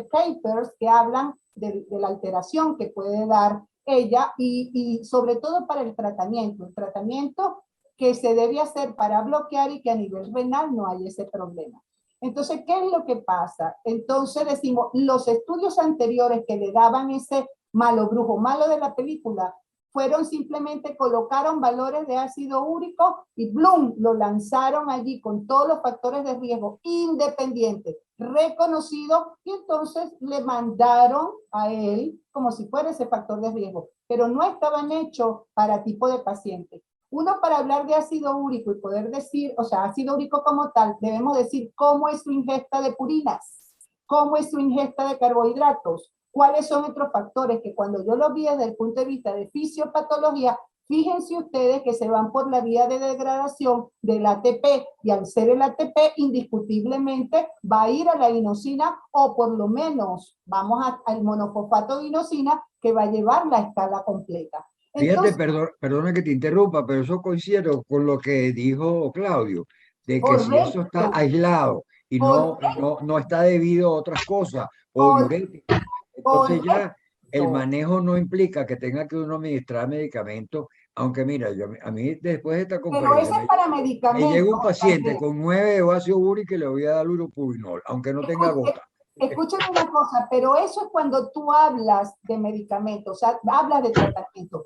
papers que hablan de la alteración que puede dar ella y sobre todo para el tratamiento. El tratamiento que se debe hacer para bloquear y que a nivel renal no hay ese problema. Entonces, ¿qué es lo que pasa? Entonces decimos, los estudios anteriores que le daban ese malo, brujo malo de la película, fueron simplemente, colocaron valores de ácido úrico y ¡blum! Lo lanzaron allí con todos los factores de riesgo independientes, reconocidos, y entonces le mandaron a él como si fuera ese factor de riesgo, pero no estaban hechos para tipo de paciente. Uno, para hablar de ácido úrico y poder decir, o sea, ácido úrico como tal, debemos decir cómo es su ingesta de purinas, cómo es su ingesta de carbohidratos, cuáles son otros factores que cuando yo lo vi desde el punto de vista de fisiopatología, fíjense ustedes que se van por la vía de degradación del ATP, y al ser el ATP indiscutiblemente va a ir a la inosina, o por lo menos vamos al monofosfato de inosina, que va a llevar la escala completa. Fíjate, Entonces, perdona que te interrumpa, pero eso coincide con lo que dijo Claudio, de que si eso está correcto, aislado y correcto, no está debido a otras cosas o correcto. diuréticos, entonces ya el manejo no implica que tenga que uno administrar medicamentos, aunque mira, a mí después de esta Pero ese conferencia es para me llega medicamentos, un paciente Andrés. con 9 de ácido úrico y le voy a dar uropurinol, aunque no tenga Escu- gota. Escúchame una cosa, pero eso es cuando tú hablas de medicamentos, o sea, hablas de tratamiento.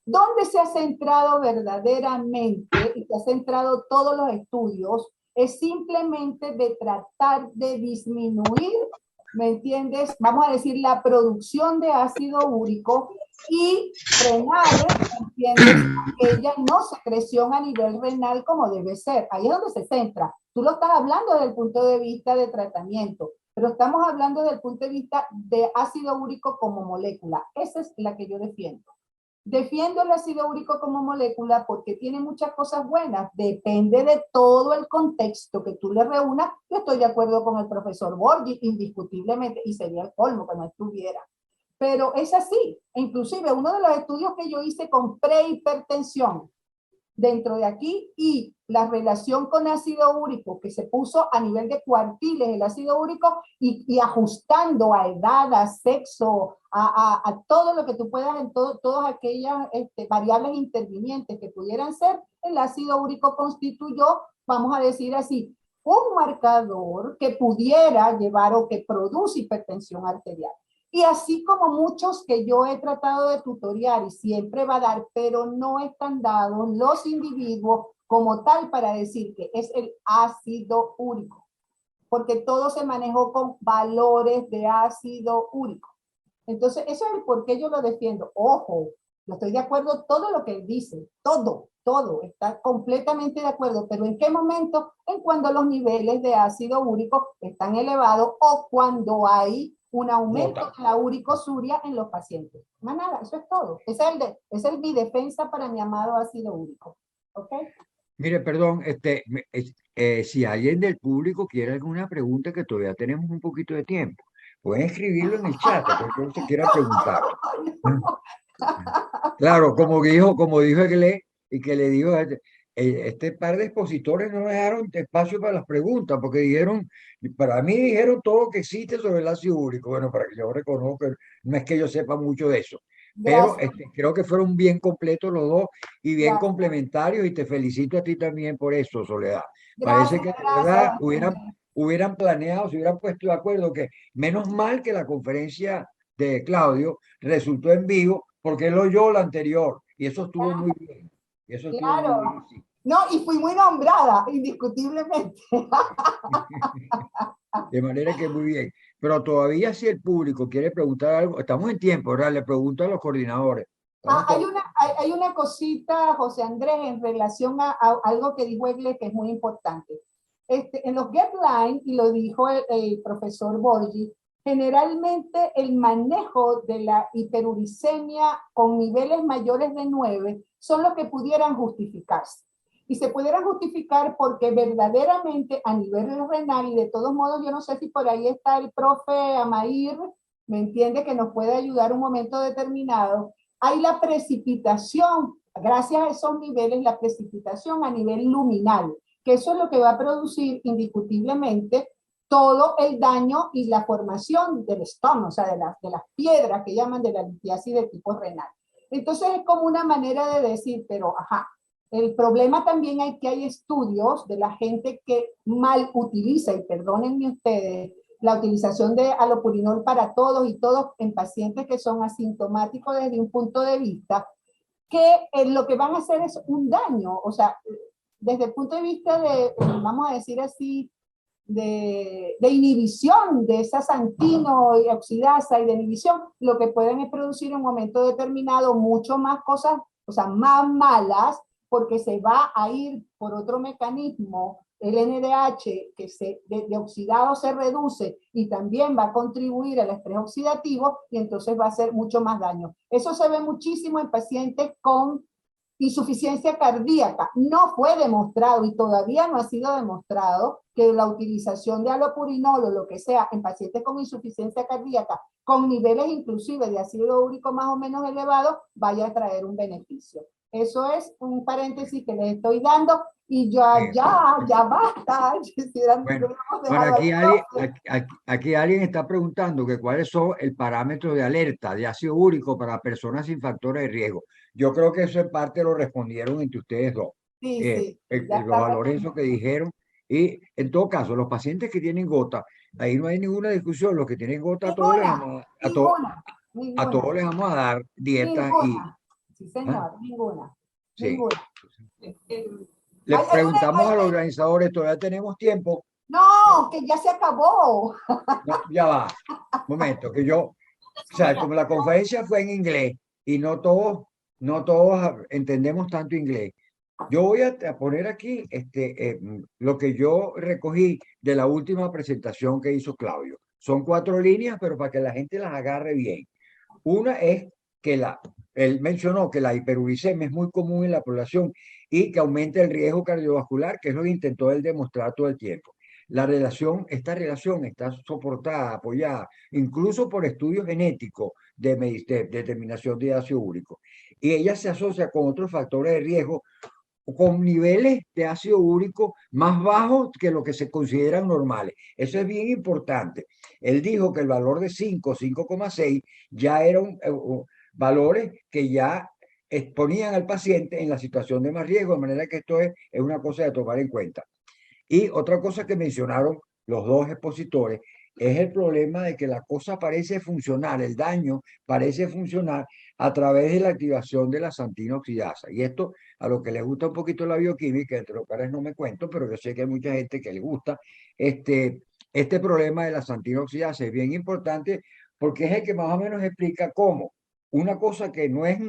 ¿Dónde se ha centrado verdaderamente y se ha centrado todos los estudios? Es simplemente de tratar de disminuir, ¿me entiendes? Vamos a decir, la producción de ácido úrico y frenar, ¿me entiendes? Aquella no secreción a nivel renal como debe ser. Ahí es donde se centra. Tú lo estás hablando desde el punto de vista de tratamiento, pero estamos hablando desde el punto de vista de ácido úrico como molécula. Esa es la que yo defiendo. Defiendo el ácido úrico como molécula porque tiene muchas cosas buenas. Depende de todo el contexto que tú le reúnas. Yo estoy de acuerdo con el profesor Borgi, indiscutiblemente, y sería el colmo que no estuviera. Pero es así. Inclusive uno de los estudios que yo hice con prehipertensión, dentro de aquí, y la relación con ácido úrico que se puso a nivel de cuartiles el ácido úrico, y ajustando a edad, a sexo, a todo lo que tú puedas, en todas aquellas variables intervinientes que pudieran ser, el ácido úrico constituyó, vamos a decir así, un marcador que pudiera llevar o que produce hipertensión arterial. Y así como muchos que yo he tratado de tutoriar y siempre va a dar, pero no están dados los individuos como tal para decir que es el ácido úrico, porque todo se manejó con valores de ácido úrico. Entonces, eso es el por qué yo lo defiendo. Ojo, yo estoy de acuerdo todo lo que él dice, todo, está completamente de acuerdo, pero ¿en qué momento? En cuando los niveles de ácido úrico están elevados o cuando hay un aumento de la uricosuria en los pacientes. Más nada, eso es todo. Es mi defensa para mi amado ácido úrico. ¿Ok? Mire, perdón, si alguien del público quiere alguna pregunta, que todavía tenemos un poquito de tiempo, pueden escribirlo en el chat, cualquier se quiera preguntar. Claro, como dijo Egle, y que le dijo, este par de expositores no dejaron espacio para las preguntas, porque dijeron, para mí dijeron todo lo que existe sobre el ácido úrico. Bueno, para que yo reconozca, no es que yo sepa mucho de eso, pero creo que fueron bien completos los dos y bien complementarios, y te felicito a ti también por eso, Soledad. Parece que de verdad hubieran planeado, se hubieran puesto de acuerdo, que menos mal que la conferencia de Claudio resultó en vivo, porque él oyó la anterior y eso estuvo muy bien. Eso estuvo muy bien, sí. No, y fui muy nombrada, indiscutiblemente. De manera que muy bien. Pero todavía, si el público quiere preguntar algo, estamos en tiempo, ¿verdad? Le pregunto a los coordinadores. Hay una cosita, José Andrés, en relación a algo que dijo Egle, que es muy importante. En los guidelines, y lo dijo el profesor Borgi, generalmente el manejo de la hiperuricemia con niveles mayores de 9 son los que pudieran justificarse. Y se pudieran justificar porque verdaderamente a nivel renal, y de todos modos yo no sé si por ahí está el profe Amair, ¿me entiende? Que nos puede ayudar un momento determinado. Hay la precipitación, gracias a esos niveles, la precipitación a nivel luminal, que eso es lo que va a producir indiscutiblemente todo el daño y la formación del estómago, o sea, de las piedras que llaman de la litiasis de tipo renal. Entonces es como una manera de decir, pero ajá, El problema también hay que hay estudios de la gente que mal utiliza, y perdónenme ustedes, la utilización de alopurinol para todos y todos en pacientes que son asintomáticos desde un punto de vista, que lo que van a hacer es un daño, o sea, desde el punto de vista de, vamos a decir así, de inhibición de esa santino y oxidasa y de inhibición, lo que pueden es producir en un momento determinado mucho más cosas, o sea, más malas, porque se va a ir por otro mecanismo, el NDH que de oxidado se reduce y también va a contribuir al estrés oxidativo y entonces va a hacer mucho más daño. Eso se ve muchísimo en pacientes con insuficiencia cardíaca. No fue demostrado y todavía no ha sido demostrado que la utilización de alopurinol o lo que sea en pacientes con insuficiencia cardíaca, con niveles inclusive de ácido úrico más o menos elevados, vaya a traer un beneficio. Eso es un paréntesis que les estoy dando y ya basta. Bueno, ahora aquí alguien está preguntando que cuáles son el parámetro de alerta de ácido úrico para personas sin factores de riesgo. Yo creo que eso en parte lo respondieron entre ustedes dos. Sí, Los valores esos que dijeron. Y en todo caso, los pacientes que tienen gota, ahí no hay ninguna discusión. Los que tienen gota, a todos les vamos a dar dieta y... Sí, señor, ninguna. Sí. Eh, Le preguntamos a los organizadores, ¿todavía tenemos tiempo? No, que ya se acabó. No, ya va. Un momento, que yo, o sea, como la conferencia fue en inglés y no todos entendemos tanto inglés. Yo voy a poner aquí lo que yo recogí de la última presentación que hizo Claudio. Son 4 líneas, pero para que la gente las agarre bien. Una es que él mencionó que la hiperuricemia es muy común en la población y que aumenta el riesgo cardiovascular, que es lo que intentó él demostrar todo el tiempo. Esta relación está soportada, apoyada, incluso por estudios genéticos de determinación de ácido úrico. Y ella se asocia con otros factores de riesgo, con niveles de ácido úrico más bajos que lo que se consideran normales. Eso es bien importante. Él dijo que el valor de 5,6 ya eran valores que ya exponían al paciente en la situación de más riesgo, de manera que esto es una cosa de tomar en cuenta. Y otra cosa que mencionaron los dos expositores es el problema de que la cosa parece funcionar, el daño parece funcionar a través de la activación de la santina oxidasa. Y esto, a lo que les gusta un poquito la bioquímica, entre los cuales no me cuento, pero yo sé que hay mucha gente que le gusta, este problema de la santina oxidasa es bien importante porque es el que más o menos explica cómo una cosa que no es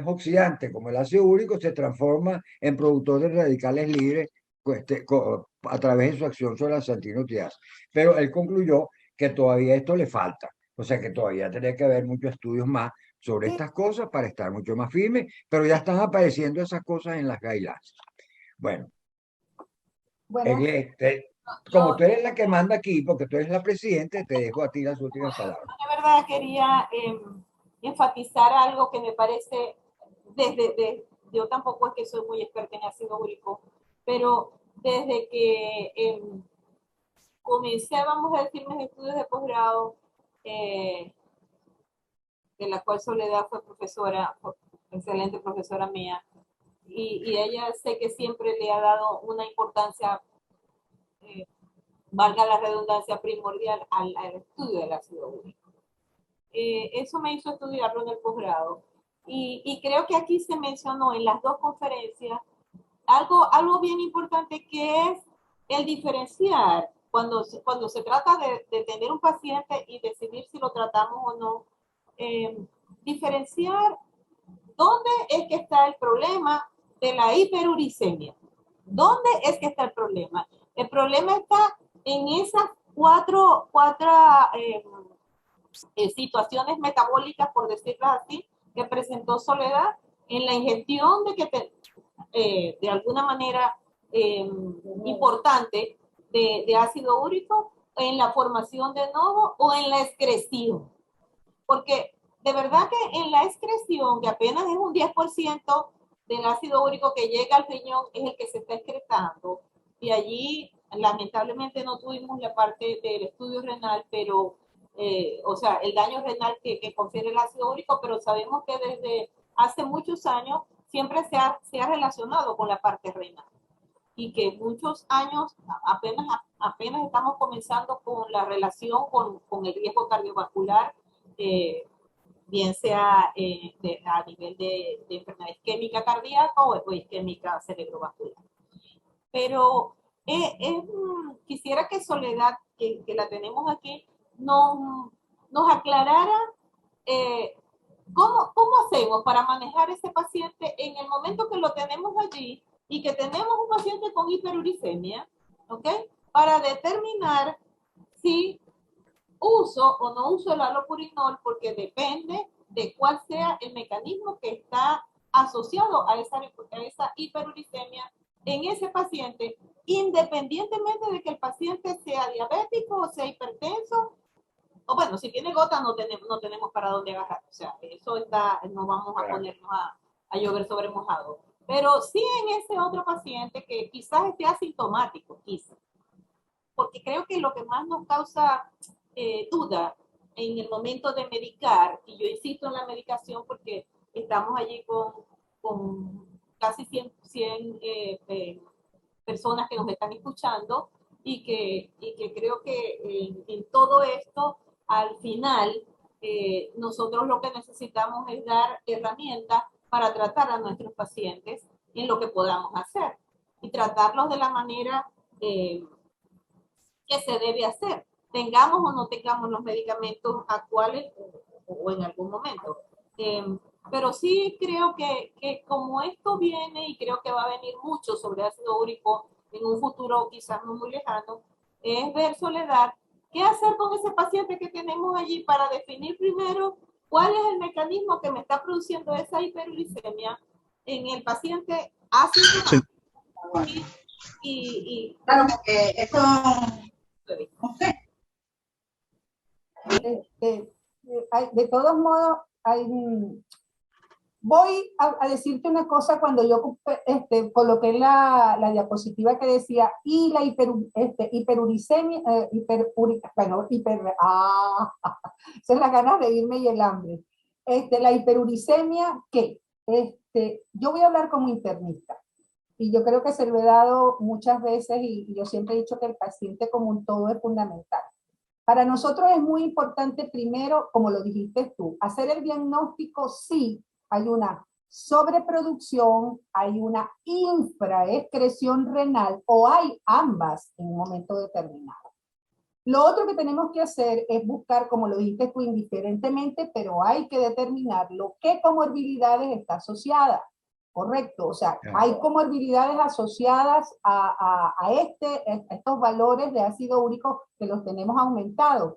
oxidante, como el ácido úrico, se transforma en productor de radicales libres a través de su acción sobre la santina oxidasa. Pero él concluyó que todavía esto le falta, o sea que todavía tiene que haber muchos estudios más sobre estas cosas para estar mucho más firmes, pero ya están apareciendo esas cosas en las guidelines. Bueno, como tú eres la que manda aquí, porque tú eres la presidenta, te dejo a ti las últimas palabras. De verdad quería enfatizar algo que me parece, yo tampoco es que soy muy experta en ácido úrico, pero desde que comencé, vamos a decir, mis estudios de posgrado, de la cual Soledad fue profesora, excelente profesora mía, y ella sé que siempre le ha dado una importancia, valga la redundancia, primordial al estudio del ácido úrico. Eso me hizo estudiarlo en el posgrado. Y creo que aquí se mencionó en las dos conferencias algo bien importante, que es el diferenciar cuando se trata de tener un paciente y decidir si lo tratamos o no, diferenciar dónde es que está el problema de la hiperuricemia. ¿Dónde es que está el problema? El problema está en esas cuatro situaciones metabólicas, por decirlo así, que presentó Soledad, en la ingestión de alguna manera importante de ácido úrico, en la formación de nodo o en la excreción. Porque de verdad que en la excreción, que apenas es un 10% del ácido úrico que llega al riñón, es el que se está excretando. Y allí, lamentablemente, no tuvimos la parte del estudio renal, pero, o sea, el daño renal que confiere el ácido úrico, pero sabemos que desde hace muchos años siempre se ha relacionado con la parte renal. Y que muchos años apenas estamos comenzando con la relación con el riesgo cardiovascular, bien sea a nivel de enfermedad isquémica cardíaca o isquémica cerebrovascular. Pero quisiera que Soledad, que la tenemos aquí, nos aclarara ¿cómo hacemos para manejar ese paciente en el momento que lo tenemos allí y que tenemos un paciente con hiperuricemia, ¿ok? Para determinar si uso o no uso el alopurinol, porque depende de cuál sea el mecanismo que está asociado a esa hiperuricemia en ese paciente, independientemente de que el paciente sea diabético o sea hipertenso. O bueno, si tiene gota no tenemos para dónde agarrar. O sea, eso está, no vamos a ponernos a llover sobre mojado. Pero sí en ese otro paciente que quizás esté asintomático, quizás. Porque creo que lo que más nos causa duda en el momento de medicar, y yo insisto en la medicación porque estamos allí con casi 100 personas que nos están escuchando, y que creo que en todo esto, al final, nosotros lo que necesitamos es dar herramientas para tratar a nuestros pacientes en lo que podamos hacer y tratarlos de la manera que se debe hacer, tengamos o no tengamos los medicamentos actuales o en algún momento. Pero sí creo que como esto viene, y creo que va a venir mucho sobre ácido úrico en un futuro quizás no muy lejano, es ver, Soledad, qué hacer con ese paciente que tenemos allí para definir primero cuál es el mecanismo que me está produciendo esa hiperuricemia en el paciente asintomático. Claro, porque esto, no sé. De todos modos, voy a decirte una cosa. Cuando yo coloqué la diapositiva que decía, y la hiperuricemia, bueno, son las ganas de irme y el hambre. La hiperuricemia, ¿qué? Yo voy a hablar como internista, y yo creo que se lo he dado muchas veces, y yo siempre he dicho que el paciente como un todo es fundamental. Para nosotros es muy importante primero, como lo dijiste tú, hacer el diagnóstico si hay una sobreproducción, hay una infraexcreción renal o hay ambas en un momento determinado. Lo otro que tenemos que hacer es buscar, como lo dijiste tú, indiferentemente, pero hay que determinarlo, qué comorbilidades está asociada. Correcto, o sea, hay comorbilidades asociadas a estos valores de ácido úrico que los tenemos aumentados.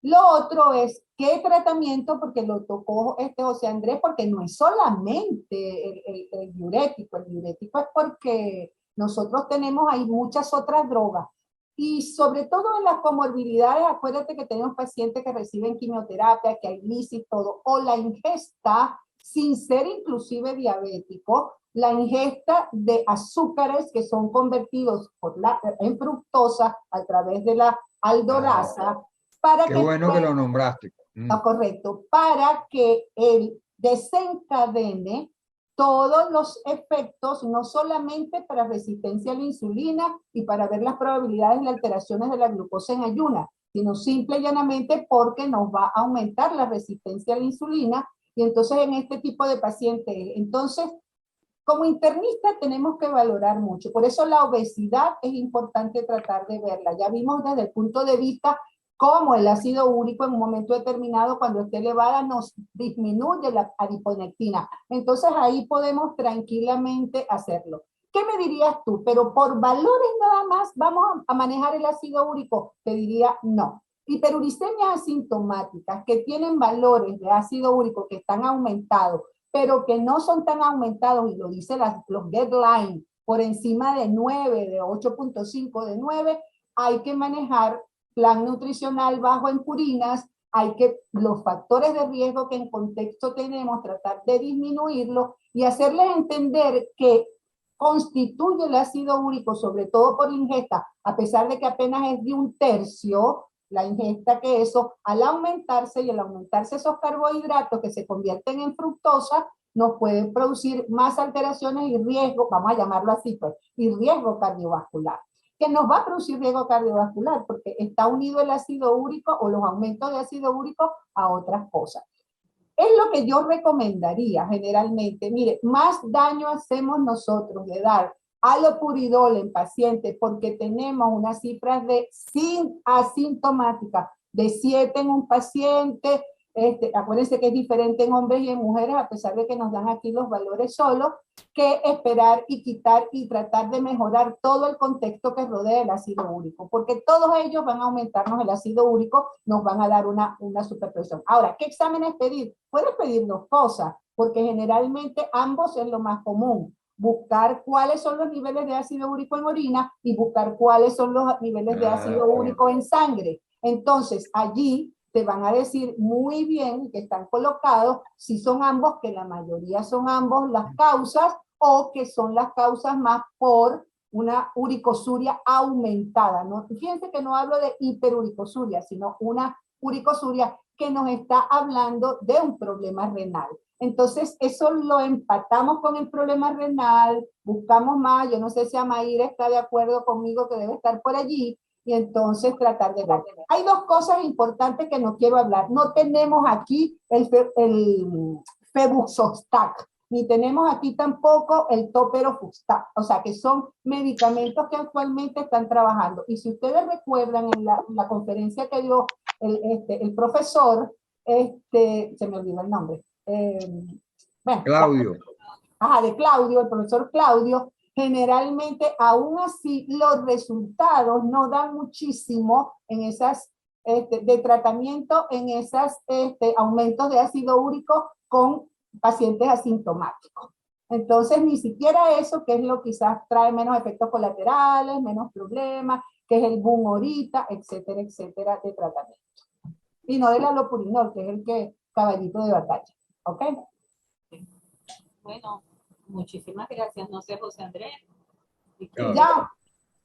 Lo otro es qué tratamiento, porque lo tocó José Andrés, porque no es solamente el diurético. El diurético es porque nosotros tenemos ahí muchas otras drogas. Y sobre todo en las comorbilidades, acuérdate que tenemos pacientes que reciben quimioterapia, que hay lisis, todo, o la ingesta, sin ser inclusive diabético, la ingesta de azúcares que son convertidos en fructosa a través de la aldolasa. Qué bueno que lo nombraste. Correcto, para que él desencadene todos los efectos, no solamente para resistencia a la insulina y para ver las probabilidades de alteraciones de la glucosa en ayuna, sino simple y llanamente porque nos va a aumentar la resistencia a la insulina. Y entonces en este tipo de pacientes, entonces como internista tenemos que valorar mucho. Por eso la obesidad es importante tratar de verla. Ya vimos desde el punto de vista cómo el ácido úrico en un momento determinado, cuando esté elevada, nos disminuye la adiponectina. Entonces ahí podemos tranquilamente hacerlo. ¿Qué me dirías tú? Pero por valores nada más vamos a manejar el ácido úrico. Te diría no. Hiperuricemias asintomáticas que tienen valores de ácido úrico que están aumentados, pero que no son tan aumentados, y lo dicen los guidelines, por encima de 9, de 8.5, de 9, hay que manejar plan nutricional bajo en purinas, hay que los factores de riesgo que en contexto tenemos, tratar de disminuirlos y hacerles entender que constituye el ácido úrico, sobre todo por ingesta, a pesar de que apenas es de 1/3, la ingesta, que eso, al aumentarse y al aumentarse esos carbohidratos que se convierten en fructosa, nos puede producir más alteraciones y riesgo, vamos a llamarlo así, pues, y riesgo cardiovascular. Que nos va a producir riesgo cardiovascular porque está unido el ácido úrico o los aumentos de ácido úrico a otras cosas. Es lo que yo recomendaría generalmente. Mire, más daño hacemos nosotros de dar halopuridol en pacientes porque tenemos unas cifras de asintomáticas de 7 en un paciente. Acuérdense que es diferente en hombres y en mujeres, a pesar de que nos dan aquí los valores solos, que esperar y quitar y tratar de mejorar todo el contexto que rodea el ácido úrico, porque todos ellos van a aumentarnos el ácido úrico, nos van a dar una superpresión. Ahora, ¿qué exámenes pedir? Puedes pedir 2 cosas, porque generalmente ambos es lo más común. Buscar cuáles son los niveles de ácido úrico en orina y buscar cuáles son los niveles de ácido úrico en sangre. Entonces, allí te van a decir muy bien que están colocados, si son ambos, que la mayoría son ambos las causas, o que son las causas más por una uricosuria aumentada. ¿No? Fíjense que no hablo de hiperuricosuria, sino una uricosuria que nos está hablando de un problema renal. Entonces, eso lo empatamos con el problema renal, buscamos más, yo no sé si Amaira está de acuerdo conmigo que debe estar por allí, y entonces tratar de ver. Hay 2 cosas importantes que no quiero hablar. No tenemos aquí el febuxostat, ni tenemos aquí tampoco el toperofustat, o sea que son medicamentos que actualmente están trabajando. Y si ustedes recuerdan en la conferencia que dio el profesor, se me olvidó el nombre, bueno, Claudio. De Claudio, el profesor Claudio, generalmente aún así los resultados no dan muchísimo en esas de tratamiento en esos aumentos de ácido úrico con pacientes asintomáticos. Entonces, ni siquiera eso, que es lo que quizás trae menos efectos colaterales, menos problemas, que es el boom ahorita, etcétera, etcétera, de tratamiento. Y no del halopurinol, que es el que caballito de batalla. ¿Ok? Bueno, muchísimas gracias. No sé, José Andrés, si Ya.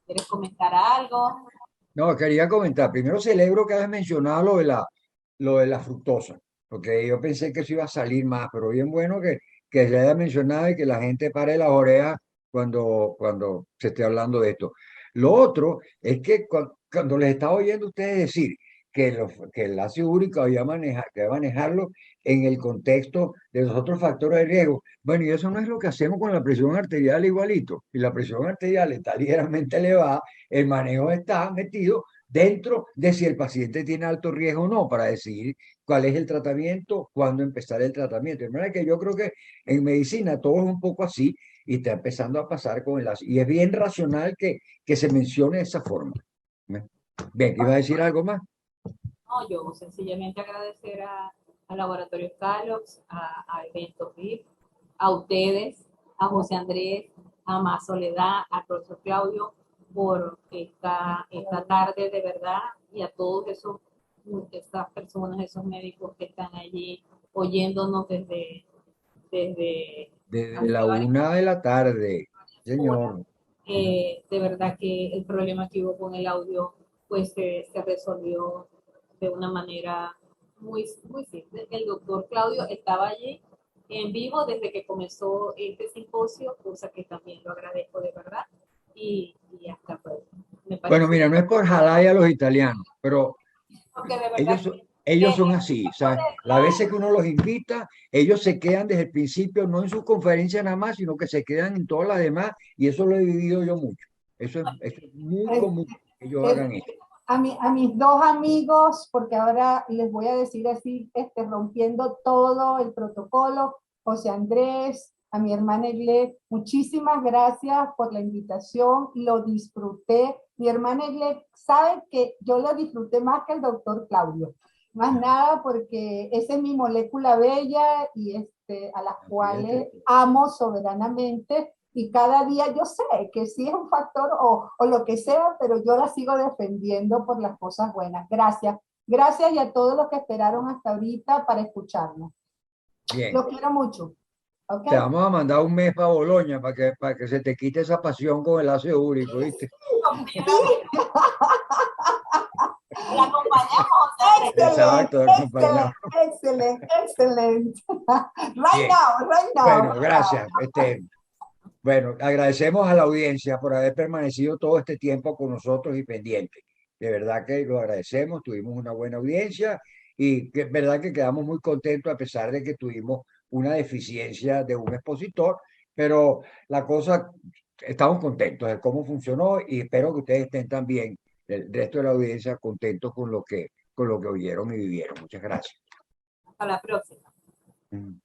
¿quieres comentar algo? No, quería comentar. Primero celebro que hayas mencionado lo de la fructosa, porque yo pensé que eso iba a salir más, pero bien bueno que se haya mencionado y que la gente pare las orejas cuando se esté hablando de esto. Lo otro es que cuando les estaba oyendo a ustedes decir que el ácido úrico había que manejarlo en el contexto de los otros factores de riesgo. Bueno, y eso no es lo que hacemos con la presión arterial igualito. Si la presión arterial está ligeramente elevada, el manejo está metido dentro de si el paciente tiene alto riesgo o no, para decidir cuál es el tratamiento, cuándo empezar el tratamiento. De manera que yo creo que en medicina todo es un poco así y está empezando a pasar con el ácido. Y es bien racional que se mencione de esa forma. Bien, ¿iba a decir algo más? No, yo sencillamente agradecer a Laboratorio Carlos, a Eventos VIP, a ustedes, a José Andrés, a Más Soledad, al profesor Claudio, por esta tarde de verdad, y a todos estas personas, esos médicos que están allí oyéndonos desde Desde la 1 de la tarde, señor. de verdad que el problema que hubo con el audio pues se resolvió de una manera muy, muy simple. El doctor Claudio estaba allí en vivo desde que comenzó este simposio, cosa que también lo agradezco de verdad. Y hasta pues, Bueno, mira, no es por jalar a los italianos, pero porque de verdad ellos son así, ¿sabes? Las veces que uno los invita, ellos se quedan desde el principio, no en su conferencia nada más, sino que se quedan en todas las demás, y eso lo he vivido yo mucho. Eso es muy común que ellos hagan eso. A mis 2 amigos, porque ahora les voy a decir así, rompiendo todo el protocolo, José Andrés, a mi hermana Egle, muchísimas gracias por la invitación, lo disfruté. Mi hermana Egle sabe que yo lo disfruté más que el doctor Claudio, más nada porque esa es mi molécula bella y a las cuales amo soberanamente. Y cada día yo sé que sí es un factor o lo que sea, pero yo la sigo defendiendo por las cosas buenas. Gracias. Gracias y a todos los que esperaron hasta ahorita para escucharnos. Bien. Los quiero mucho. ¿Okay? Te vamos a mandar un mes para Boloña para que se te quite esa pasión con el ácido úrico, ¿viste? La acompañamos. O sea, Exacto, acompañado. Excelente, excelente. Right Bien. now. Bueno, gracias. Bueno, agradecemos a la audiencia por haber permanecido todo este tiempo con nosotros y pendiente. De verdad que lo agradecemos, tuvimos una buena audiencia y que es verdad que quedamos muy contentos a pesar de que tuvimos una deficiencia de un expositor, pero la cosa, estamos contentos de cómo funcionó y espero que ustedes estén también, el resto de la audiencia, contentos con lo que oyeron y vivieron. Muchas gracias. hasta la próxima. Mm.